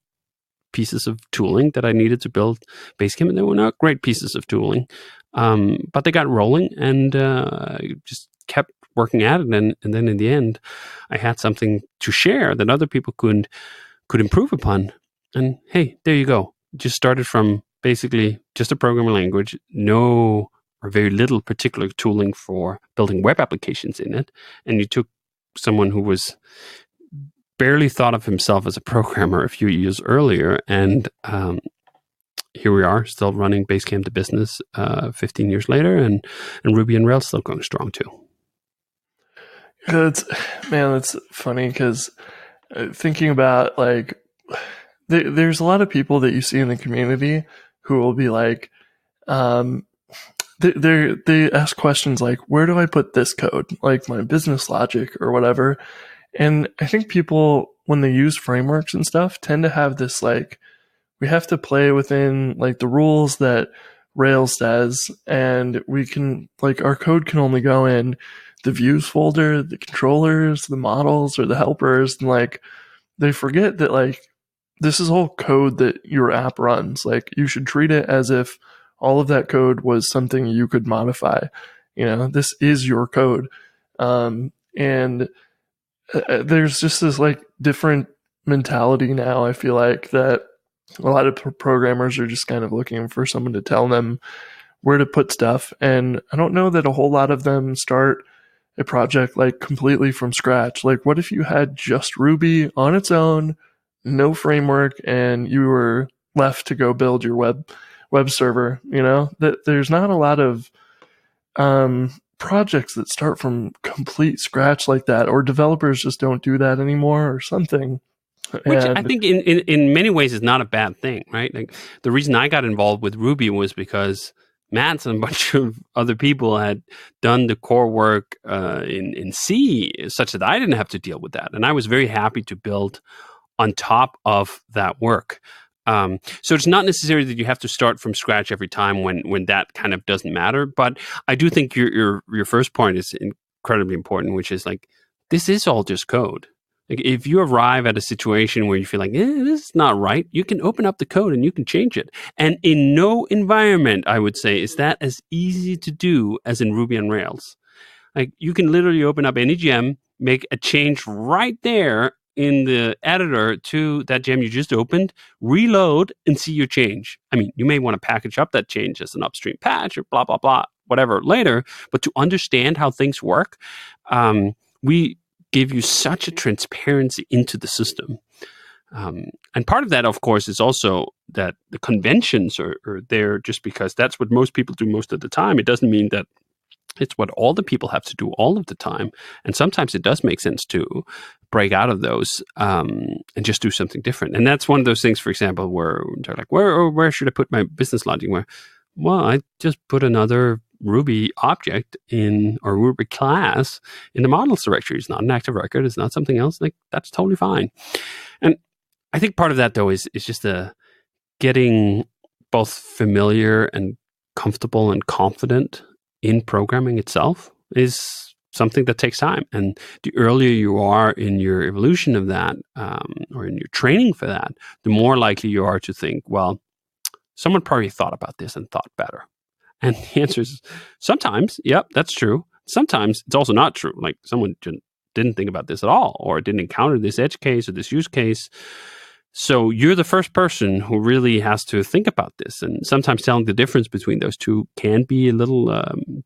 pieces of tooling that I needed to build Basecamp, and they were not great pieces of tooling, but they got rolling, and just kept working at it. And then in the end, I had something to share that other people could improve upon. And hey, there you go. Just started from basically just a programming language, no or very little particular tooling for building web applications in it. And you took someone who was barely thought of himself as a programmer a few years earlier, and here we are, still running Basecamp to business 15 years later, and Ruby on Rails still going strong too. That's funny because thinking about like, there's a lot of people that you see in the community who will be like, they ask questions like, where do I put this code? Like my business logic or whatever. And I think people, when they use frameworks and stuff, tend to have this like, we have to play within like the rules that Rails says, and we can like, our code can only go in the views folder, the controllers, the models, or the helpers. And like, they forget that like, this is all code that your app runs. Like, you should treat it as if all of that code was something you could modify. You know, this is your code. And there's just this like different mentality now. I feel like that a lot of programmers are just kind of looking for someone to tell them where to put stuff. And I don't know that a whole lot of them start a project like completely from scratch. Like, what if you had just Ruby on its own, no framework, and you were left to go build your web server? You know, that there's not a lot of projects that start from complete scratch like that, or developers just don't do that anymore or something. Which I think in many ways is not a bad thing, right? Like, the reason I got involved with Ruby was because Matt and a bunch of other people had done the core work in C, such that I didn't have to deal with that. And I was very happy to build on top of that work. So it's not necessarily that you have to start from scratch every time when that kind of doesn't matter. But I do think your first point is incredibly important, which is like, this is all just code. Like, if you arrive at a situation where you feel like, this is not right, you can open up the code and you can change it. And in no environment, I would say, is that as easy to do as in Ruby on Rails. Like, you can literally open up any gem, make a change right there in the editor to that gem you just opened, reload, and see your change. I mean, you may want to package up that change as an upstream patch or blah, blah, blah, whatever later, but to understand how things work, we give you such a transparency into the system. And part of that, of course, is also that the conventions are there just because that's what most people do most of the time. It doesn't mean that it's what all the people have to do all of the time. And sometimes it does make sense to break out of those and just do something different. And that's one of those things, for example, where they're like, where should I put my business logic? Well, I just put another Ruby object in, or Ruby class in the models directory. It's not an active record. It's not something else. Like, that's totally fine. And I think part of that, though, is just getting both familiar and comfortable and confident in programming itself is something that takes time. And the earlier you are in your evolution of that, or in your training for that, the more likely you are to think, well, someone probably thought about this and thought better. And the answer is sometimes, yep, that's true. Sometimes it's also not true. Like, someone didn't think about this at all, or didn't encounter this edge case or this use case. So you're the first person who really has to think about this. And sometimes telling the difference between those two can be a little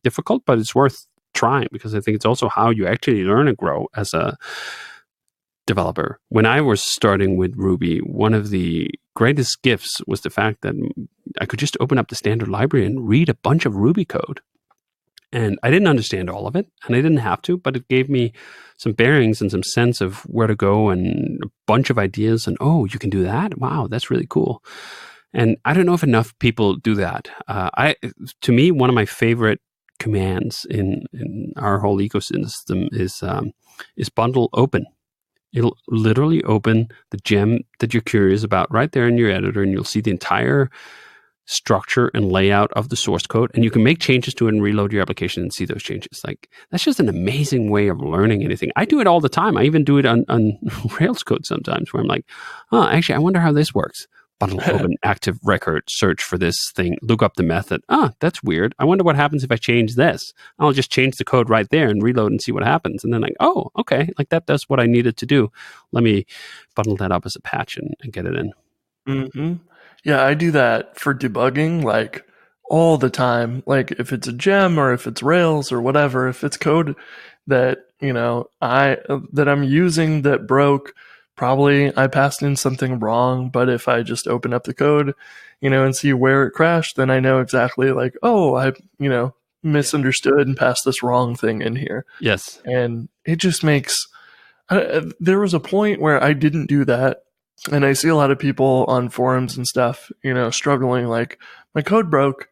difficult, but it's worth trying, because I think it's also how you actually learn and grow as a developer. When I was starting with Ruby, one of the greatest gifts was the fact that I could just open up the standard library and read a bunch of Ruby code. And I didn't understand all of it, and I didn't have to, but it gave me some bearings and some sense of where to go and a bunch of ideas. And, oh, you can do that? Wow, that's really cool. And I don't know if enough people do that. To me, one of my favorite commands in our whole ecosystem is bundle open. It'll literally open the gem that you're curious about right there in your editor, and you'll see the entire structure and layout of the source code, and you can make changes to it and reload your application and see those changes. Like, that's just an amazing way of learning anything. I do it all the time. I even do it on Rails code sometimes, where I'm like, oh, actually, I wonder how this works. Bundle open active record, search for this thing, look up the method. That's weird. I wonder what happens if I change this. I'll just change the code right there and reload and see what happens. And then like, oh, okay, like that does what I needed to do. Let me bundle that up as a patch and get it in. Mm-hmm. Yeah, I do that for debugging like all the time. Like if it's a gem or if it's Rails or whatever, if it's code that, that I'm using that broke, probably I passed in something wrong. But if I just open up the code, and see where it crashed, then I know exactly like, oh, I, misunderstood and passed this wrong thing in here. Yes. And it just makes, there was a point where I didn't do that. And I see a lot of people on forums and stuff, struggling like, my code broke,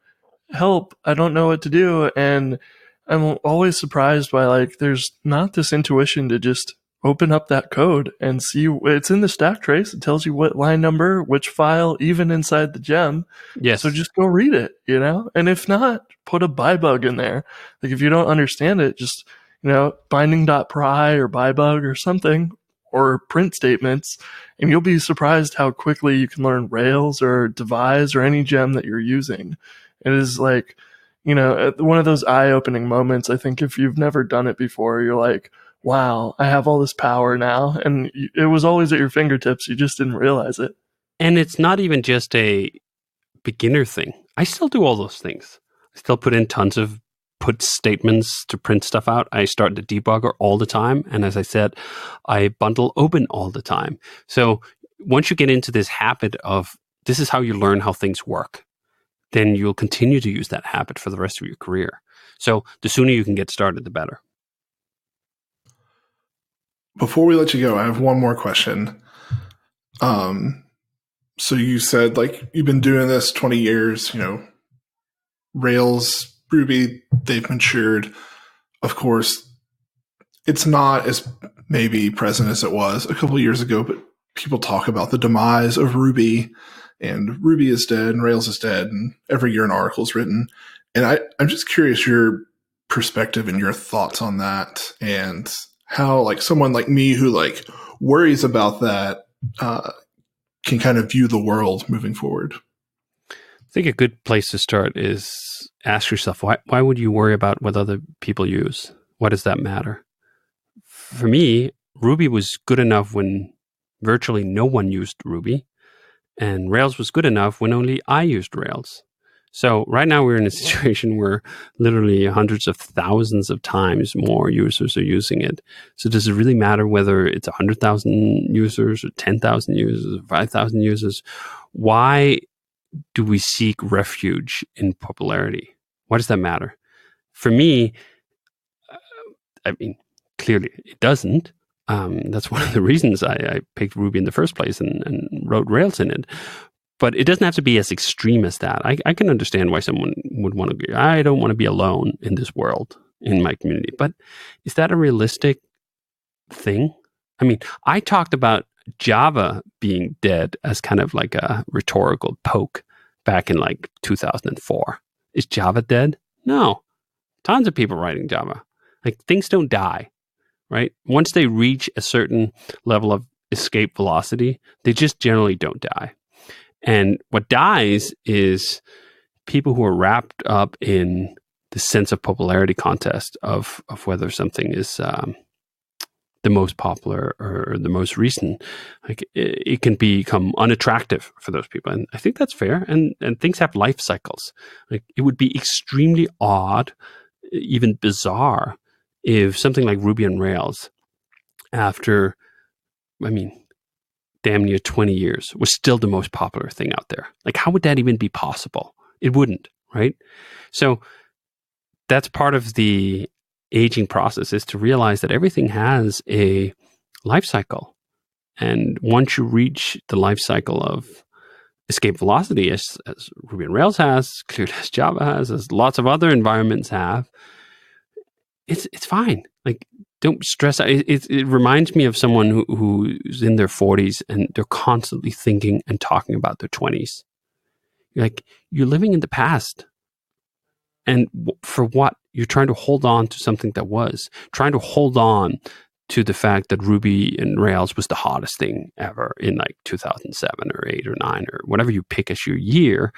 help, I don't know what to do. And I'm always surprised by like, there's not this intuition to just open up that code and see it's in the stack trace. It tells you what line number, which file, even inside the gem. Yes. So just go read it, and if not, put a bybug in there. Like if you don't understand it, just, binding.pry or bybug or something, or print statements, and you'll be surprised how quickly you can learn Rails or Devise or any gem that you're using. It is like, one of those eye-opening moments. I think if you've never done it before, you're like, wow, I have all this power now. And it was always at your fingertips. You just didn't realize it. And it's not even just a beginner thing. I still do all those things. I still put in tons of put statements to print stuff out. I start the debugger all the time. And as I said, I bundle open all the time. So once you get into this habit of this is how you learn how things work, then you'll continue to use that habit for the rest of your career. So the sooner you can get started, the better. Before we let you go, I have one more question. So you said like you've been doing this 20 years, Rails, Ruby, they've matured. Of course, it's not as maybe present as it was a couple of years ago, but people talk about the demise of Ruby, and Ruby is dead and Rails is dead, and every year an article is written. And I'm just curious your perspective and your thoughts on that, and how like someone like me who like worries about that can kind of view the world moving forward. I think a good place to start is ask yourself, why would you worry about what other people use? What does that matter? For me, Ruby was good enough when virtually no one used Ruby, and Rails was good enough when only I used Rails. So right now we're in a situation where literally hundreds of thousands of times more users are using it. So does it really matter whether it's 100,000 users or 10,000 users or 5,000 users? Why do we seek refuge in popularity? Why does that matter? For me, clearly it doesn't. That's one of the reasons I picked Ruby in the first place and wrote Rails in it. But it doesn't have to be as extreme as that. I can understand why someone would want to be, I don't want to be alone in this world, in my community. But is that a realistic thing? I talked about Java being dead as kind of like a rhetorical poke back in like 2004. Is Java dead? No. Tons of people writing Java. Like things don't die, right? Once they reach a certain level of escape velocity, they just generally don't die. And what dies is people who are wrapped up in the sense of popularity contest of whether something is the most popular or the most recent. Like it can become unattractive for those people. And I think that's fair. And things have life cycles. Like it would be extremely odd, even bizarre, if something like Ruby on Rails, after, damn near 20 years, was still the most popular thing out there. Like, how would that even be possible? It wouldn't, right? So that's part of the aging process, is to realize that everything has a life cycle. And once you reach the life cycle of escape velocity, as Ruby on Rails has, clearly as Java has, as lots of other environments have, it's fine. Like, don't stress out. It reminds me of someone who's in their 40s and they're constantly thinking and talking about their 20s. Like, you're living in the past. And for what? You're trying to hold on to something that was. Trying to hold on to the fact that Ruby and Rails was the hottest thing ever in like 2007 or 8 or 9 or whatever you pick as your year,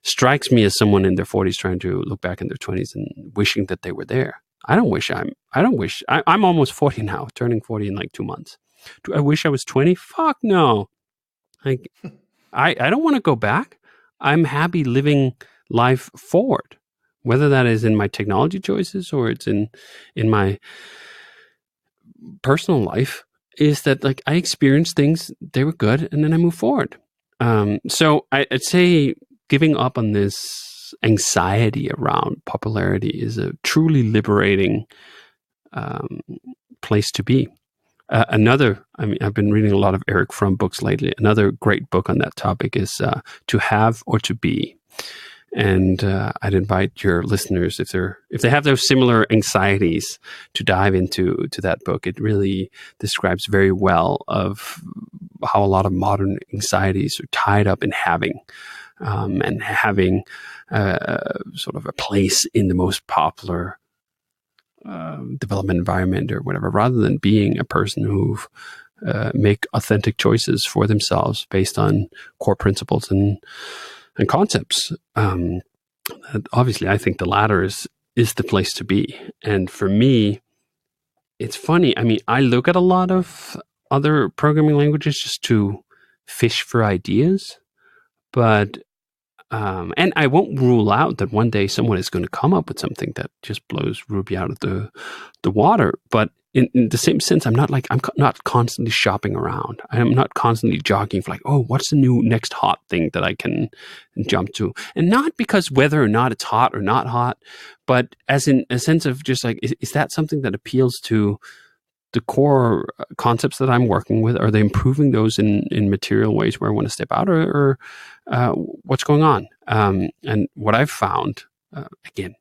strikes me as someone in their 40s trying to look back in their 20s and wishing that they were there. I'm almost 40 now, turning 40 in like 2 months. Do I wish I was 20? Fuck no. Like, I don't want to go back. I'm happy living life forward, whether that is in my technology choices or it's in my personal life. Is that like I experienced things, they were good, and then I move forward. So I'd say giving up on this anxiety around popularity is a truly liberating place to be. I've been reading a lot of Eric Fromm books lately. Another great book on that topic is To Have or To Be. And I'd invite your listeners, if they have those similar anxieties, to dive into that book. It really describes very well of how a lot of modern anxieties are tied up in having, and having sort of a place in the most popular development environment or whatever, rather than being a person who make authentic choices for themselves based on core principles and concepts. Obviously, I think the latter is the place to be. And for me, it's funny. I mean, I look at a lot of other programming languages just to fish for ideas, but and I won't rule out that one day someone is going to come up with something that just blows Ruby out of the water. But in the same sense, I'm not constantly shopping around. I'm not constantly jogging for like, oh, what's the new next hot thing that I can jump to? And not because whether or not it's hot or not hot, but as in a sense of just like, is that something that appeals to the core concepts that I'm working with? Are they improving those in material ways where I want to step out, or what's going on? And what I've found, again,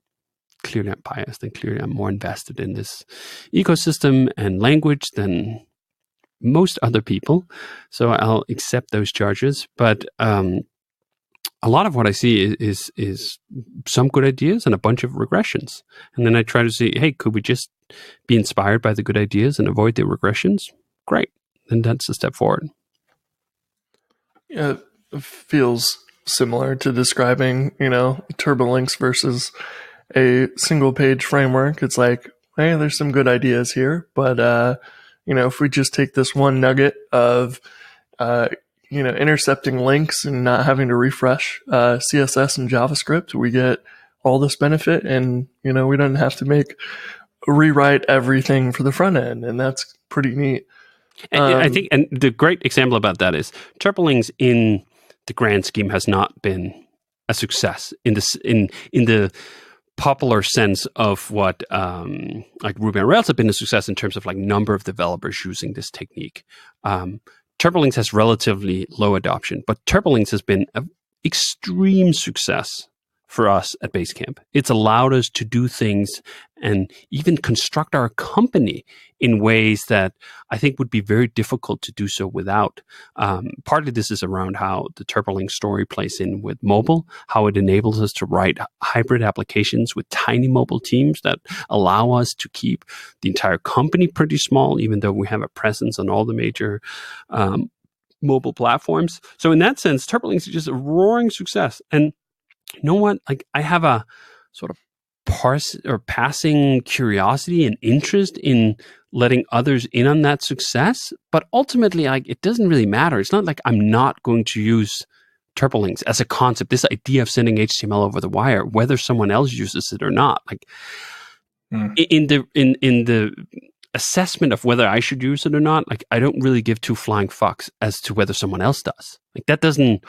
clearly I'm biased and clearly I'm more invested in this ecosystem and language than most other people. So I'll accept those charges. But a lot of what I see is some good ideas and a bunch of regressions. And then I try to see, hey, could we just be inspired by the good ideas and avoid the regressions? Great. Then that's a step forward. Yeah, it feels similar to describing, TurboLinks versus a single page framework. It's like, hey, there's some good ideas here, but if we just take this one nugget of intercepting links and not having to refresh CSS and JavaScript, we get all this benefit, and we don't have to rewrite everything for the front end, and that's pretty neat. And I think, and the great example about that is TurboLinks in the grand scheme has not been a success in the popular sense of what like Ruby on Rails have been a success in terms of like number of developers using this technique. TurboLinks has relatively low adoption, but TurboLinks has been an extreme success for us at Basecamp. It's allowed us to do things and even construct our company in ways that I think would be very difficult to do so without. Partly this is around how the TurboLinks story plays in with mobile, how it enables us to write hybrid applications with tiny mobile teams that allow us to keep the entire company pretty small, even though we have a presence on all the major mobile platforms. So in that sense, TurboLinks is just a roaring success. And you know what? Like, I have a sort of passing curiosity and interest in letting others in on that success. But ultimately, like, it doesn't really matter. It's not like I'm not going to use TurboLinks as a concept, this idea of sending HTML over the wire, whether someone else uses it or not. Like, in the assessment of whether I should use it or not, like, I don't really give two flying fucks as to whether someone else does. Like, that doesn't,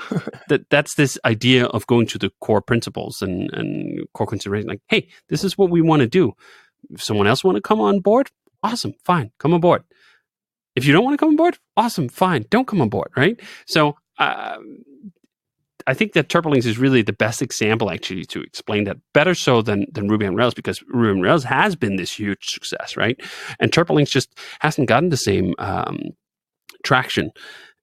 that's this idea of going to the core principles and core consideration. Like, hey, this is what we want to do. If someone else want to come on board, awesome, fine, come on board. If you don't want to come on board, awesome, fine, don't come on board, right? So I think that TurboLinks is really the best example, actually, to explain that better so than Ruby on Rails, because Ruby on Rails has been this huge success, right? And TurboLinks just hasn't gotten the same traction.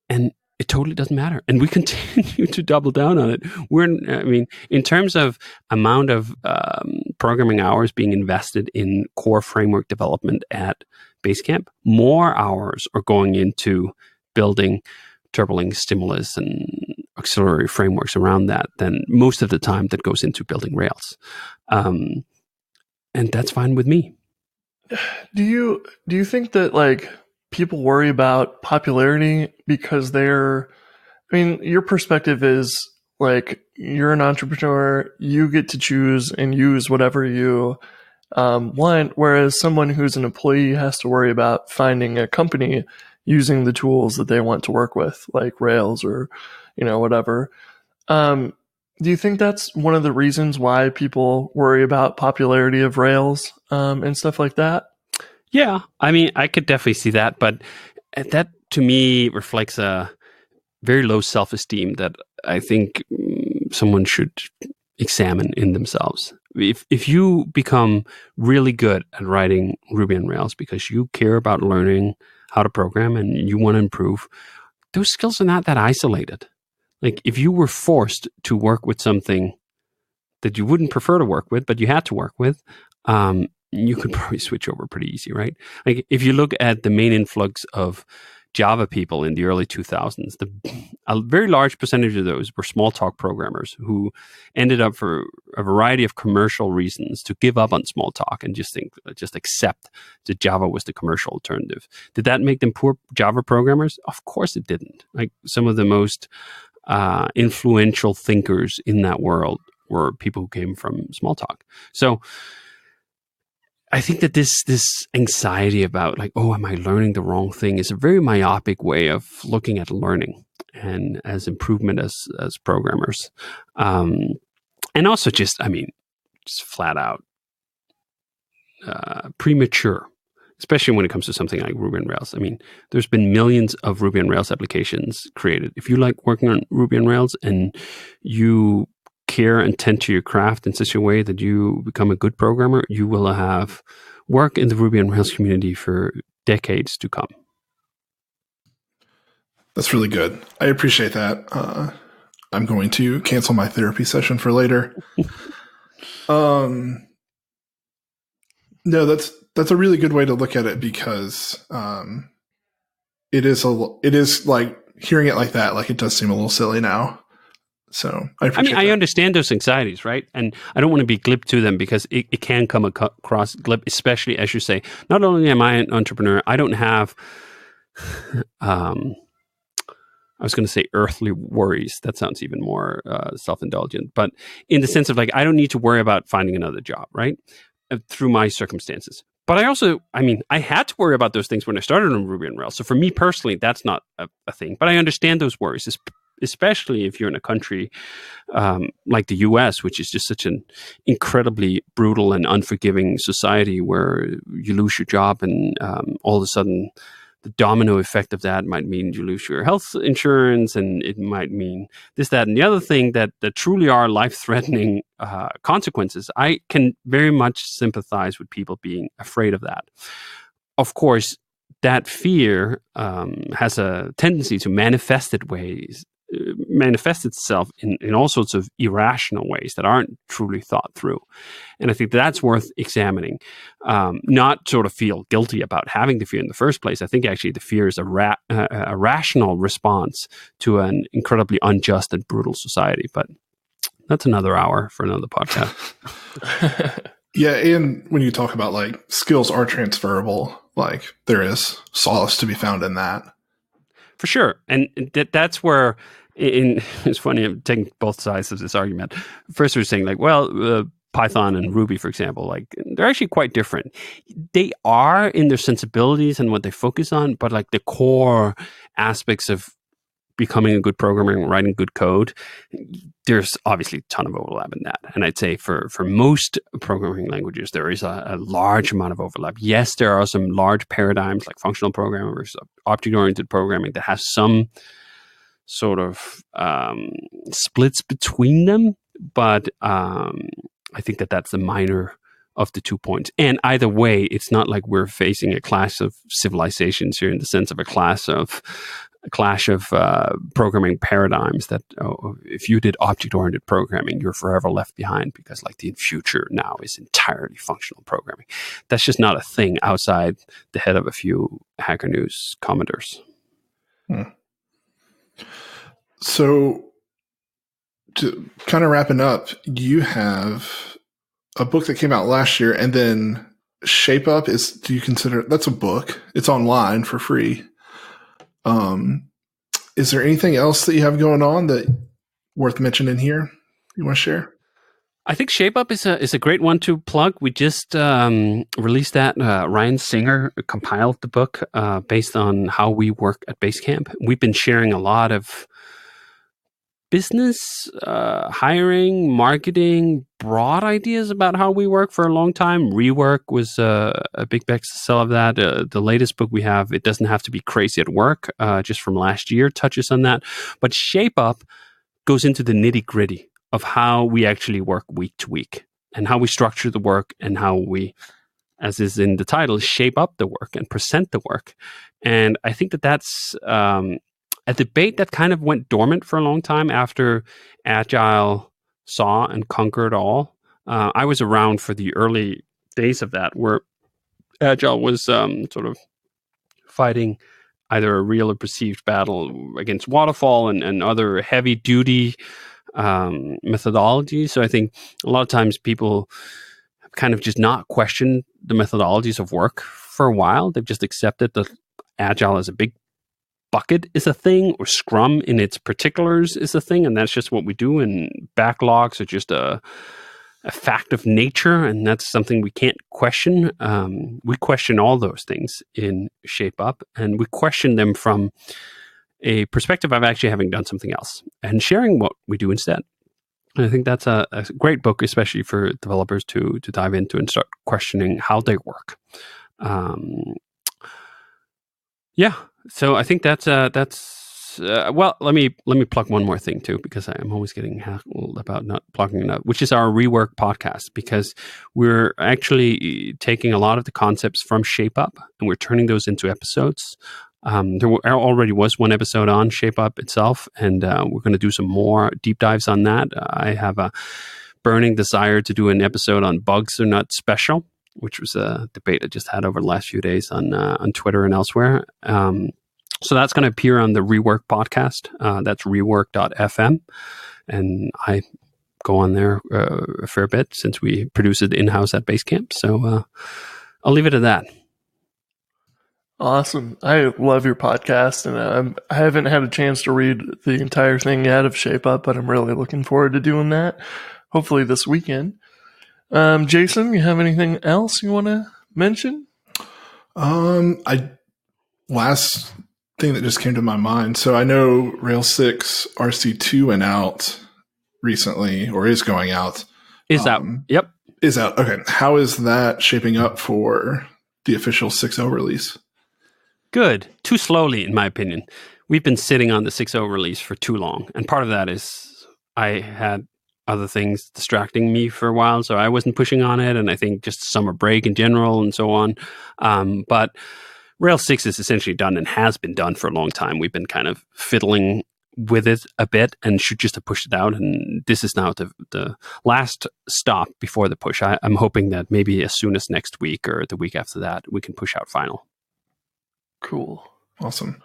And it totally doesn't matter. And we continue to double down on it. In terms of amount of programming hours being invested in core framework development at Basecamp, more hours are going into building Turboling, Stimulus, and auxiliary frameworks around that than most of the time that goes into building Rails. And that's fine with me. Do you think that like people worry about popularity because your perspective is like you're an entrepreneur, you get to choose and use whatever you want, whereas someone who's an employee has to worry about finding a company using the tools that they want to work with, like Rails or, whatever. Do you think that's one of the reasons why people worry about popularity of Rails and stuff like that? Yeah, I could definitely see that, but that to me reflects a very low self-esteem that I think someone should examine in themselves. If you become really good at writing Ruby on Rails because you care about learning how to program and you want to improve, those skills are not that isolated. Like if you were forced to work with something that you wouldn't prefer to work with, but you had to work with, you could probably switch over pretty easy, right? Like if you look at the main influx of Java people in the early 2000s, a very large percentage of those were small talk programmers who ended up for a variety of commercial reasons to give up on small talk and just accept that Java was the commercial alternative. Did that make them poor Java programmers? Of course it didn't. Like some of the most influential thinkers in that world were people who came from small talk. So I think that this anxiety about like, oh, am I learning the wrong thing is a very myopic way of looking at learning and as improvement as programmers. And also just flat out premature, especially when it comes to something like Ruby on Rails. There's been millions of Ruby on Rails applications created. If you like working on Ruby on Rails and you care and tend to your craft in such a way that you become a good programmer, you will have work in the Ruby on Rails community for decades to come. That's really good. I appreciate that. I'm going to cancel my therapy session for later. No, that's a really good way to look at it because it is like hearing it like that, like it does seem a little silly now. So I understand those anxieties, right? And I don't want to be glib to them because it can come across glib, especially as you say, not only am I an entrepreneur, I don't have, I was going to say earthly worries. That sounds even more self-indulgent, but in the sense of like, I don't need to worry about finding another job, right? Through my circumstances. But I also, I had to worry about those things when I started on Ruby on Rails. So for me personally, that's not a thing, but I understand those worries, especially if you're in a country like the US, which is just such an incredibly brutal and unforgiving society where you lose your job and all of a sudden the domino effect of that might mean you lose your health insurance and it might mean this, that, and the other thing that truly are life-threatening consequences. I can very much sympathize with people being afraid of that. Of course, that fear has a tendency to manifest itself in all sorts of irrational ways that aren't truly thought through. And I think that's worth examining, not sort of feel guilty about having the fear in the first place. I think actually the fear is a rational response to an incredibly unjust and brutal society. But that's another hour for another podcast. Yeah, and when you talk about like skills are transferable, like there is solace to be found in that. For sure. And that's where it's funny, I'm taking both sides of this argument. First, we're saying like, well, Python and Ruby, for example, like they're actually quite different. They are in their sensibilities and what they focus on, but like the core aspects of becoming a good programmer and writing good code, there's obviously a ton of overlap in that. And I'd say for most programming languages, there is a large amount of overlap. Yes, there are some large paradigms like functional programming versus object-oriented programming that has some sort of splits between them, but I think that's a minor of the 2 points. And either way, it's not like we're facing a clash of civilizations here in the sense of a clash of programming paradigms that if you did object-oriented programming, you're forever left behind because like the future now is entirely functional programming. That's just not a thing outside the head of a few Hacker News commenters. So to kind of wrapping up, you have a book that came out last year, and then Shape Up do you consider that's a book? It's online for free. Is there anything else that you have going on that worth mentioning here you want to share? I think Shape Up is a great one to plug. We just released that. Ryan Singer compiled the book based on how we work at Basecamp. We've been sharing a lot of business, hiring, marketing, broad ideas about how we work for a long time. Rework was a big bestseller of that. The latest book we have, It Doesn't Have to Be Crazy at Work, just from last year, touches on that. But Shape Up goes into the nitty-gritty of how we actually work week to week and how we structure the work and how we, as is in the title, shape up the work and present the work. And I think that's a debate that kind of went dormant for a long time after Agile saw and conquered all. I was around for the early days of that, where Agile was sort of fighting either a real or perceived battle against waterfall and other heavy-duty methodologies. So I think a lot of times people have kind of just not questioned the methodologies of work for a while. They've just accepted that Agile as a big bucket is a thing, or Scrum in its particulars is a thing, and that's just what we do, and backlogs are just a fact of nature, and that's something we can't question. We question all those things in Shape Up, and we question them from a perspective of actually having done something else and sharing what we do instead. And I think that's a great book, especially for developers to dive into and start questioning how they work. Yeah. So I think that's well, let me plug one more thing too, because I'm always getting heckled about not plugging enough, which is our Rework podcast, because we're actually taking a lot of the concepts from Shape Up and we're turning those into episodes. There already was one episode on Shape Up itself, and we're going to do some more deep dives on that. I have a burning desire to do an episode on bugs are not special, which was a debate I just had over the last few days on Twitter and elsewhere. So that's going to appear on the Rework podcast. That's rework.fm. And I go on there a fair bit since we produce it in-house at Basecamp. So I'll leave it at that. Awesome. I love your podcast, and I haven't had a chance to read the entire thing yet of Shape Up, but I'm really looking forward to doing that, hopefully this weekend. Jason, you have anything else you want to mention? Last thing that just came to my mind. So I know Rails 6 RC2 went out recently, or is going out. Is out. Yep. Is out. Okay. How is that shaping up for the official 6.0 release? Good. Too slowly, in my opinion. We've been sitting on the 6.0 release for too long. And part of that is I had other things distracting me for a while, so I wasn't pushing on it. And I think just summer break in general and so on. But Rails 6 is essentially done and has been done for a long time. We've been kind of fiddling with it a bit and should just have pushed it out. And this is now the last stop before the push. I'm hoping that maybe as soon as next week or the week after that, we can push out final. Cool. Awesome.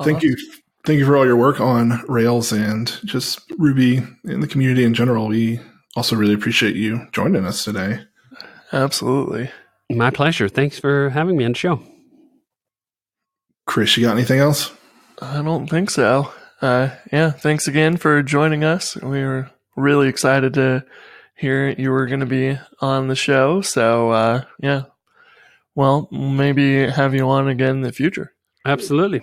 Thank you. Thank you for all your work on Rails and just Ruby in the community in general. We also really appreciate you joining us today. Absolutely. My pleasure. Thanks for having me on the show. Chris, you got anything else? I don't think so. Yeah, thanks again for joining us. We were really excited to hear you were going to be on the show. So, yeah. Well, maybe have you on again in the future. Absolutely.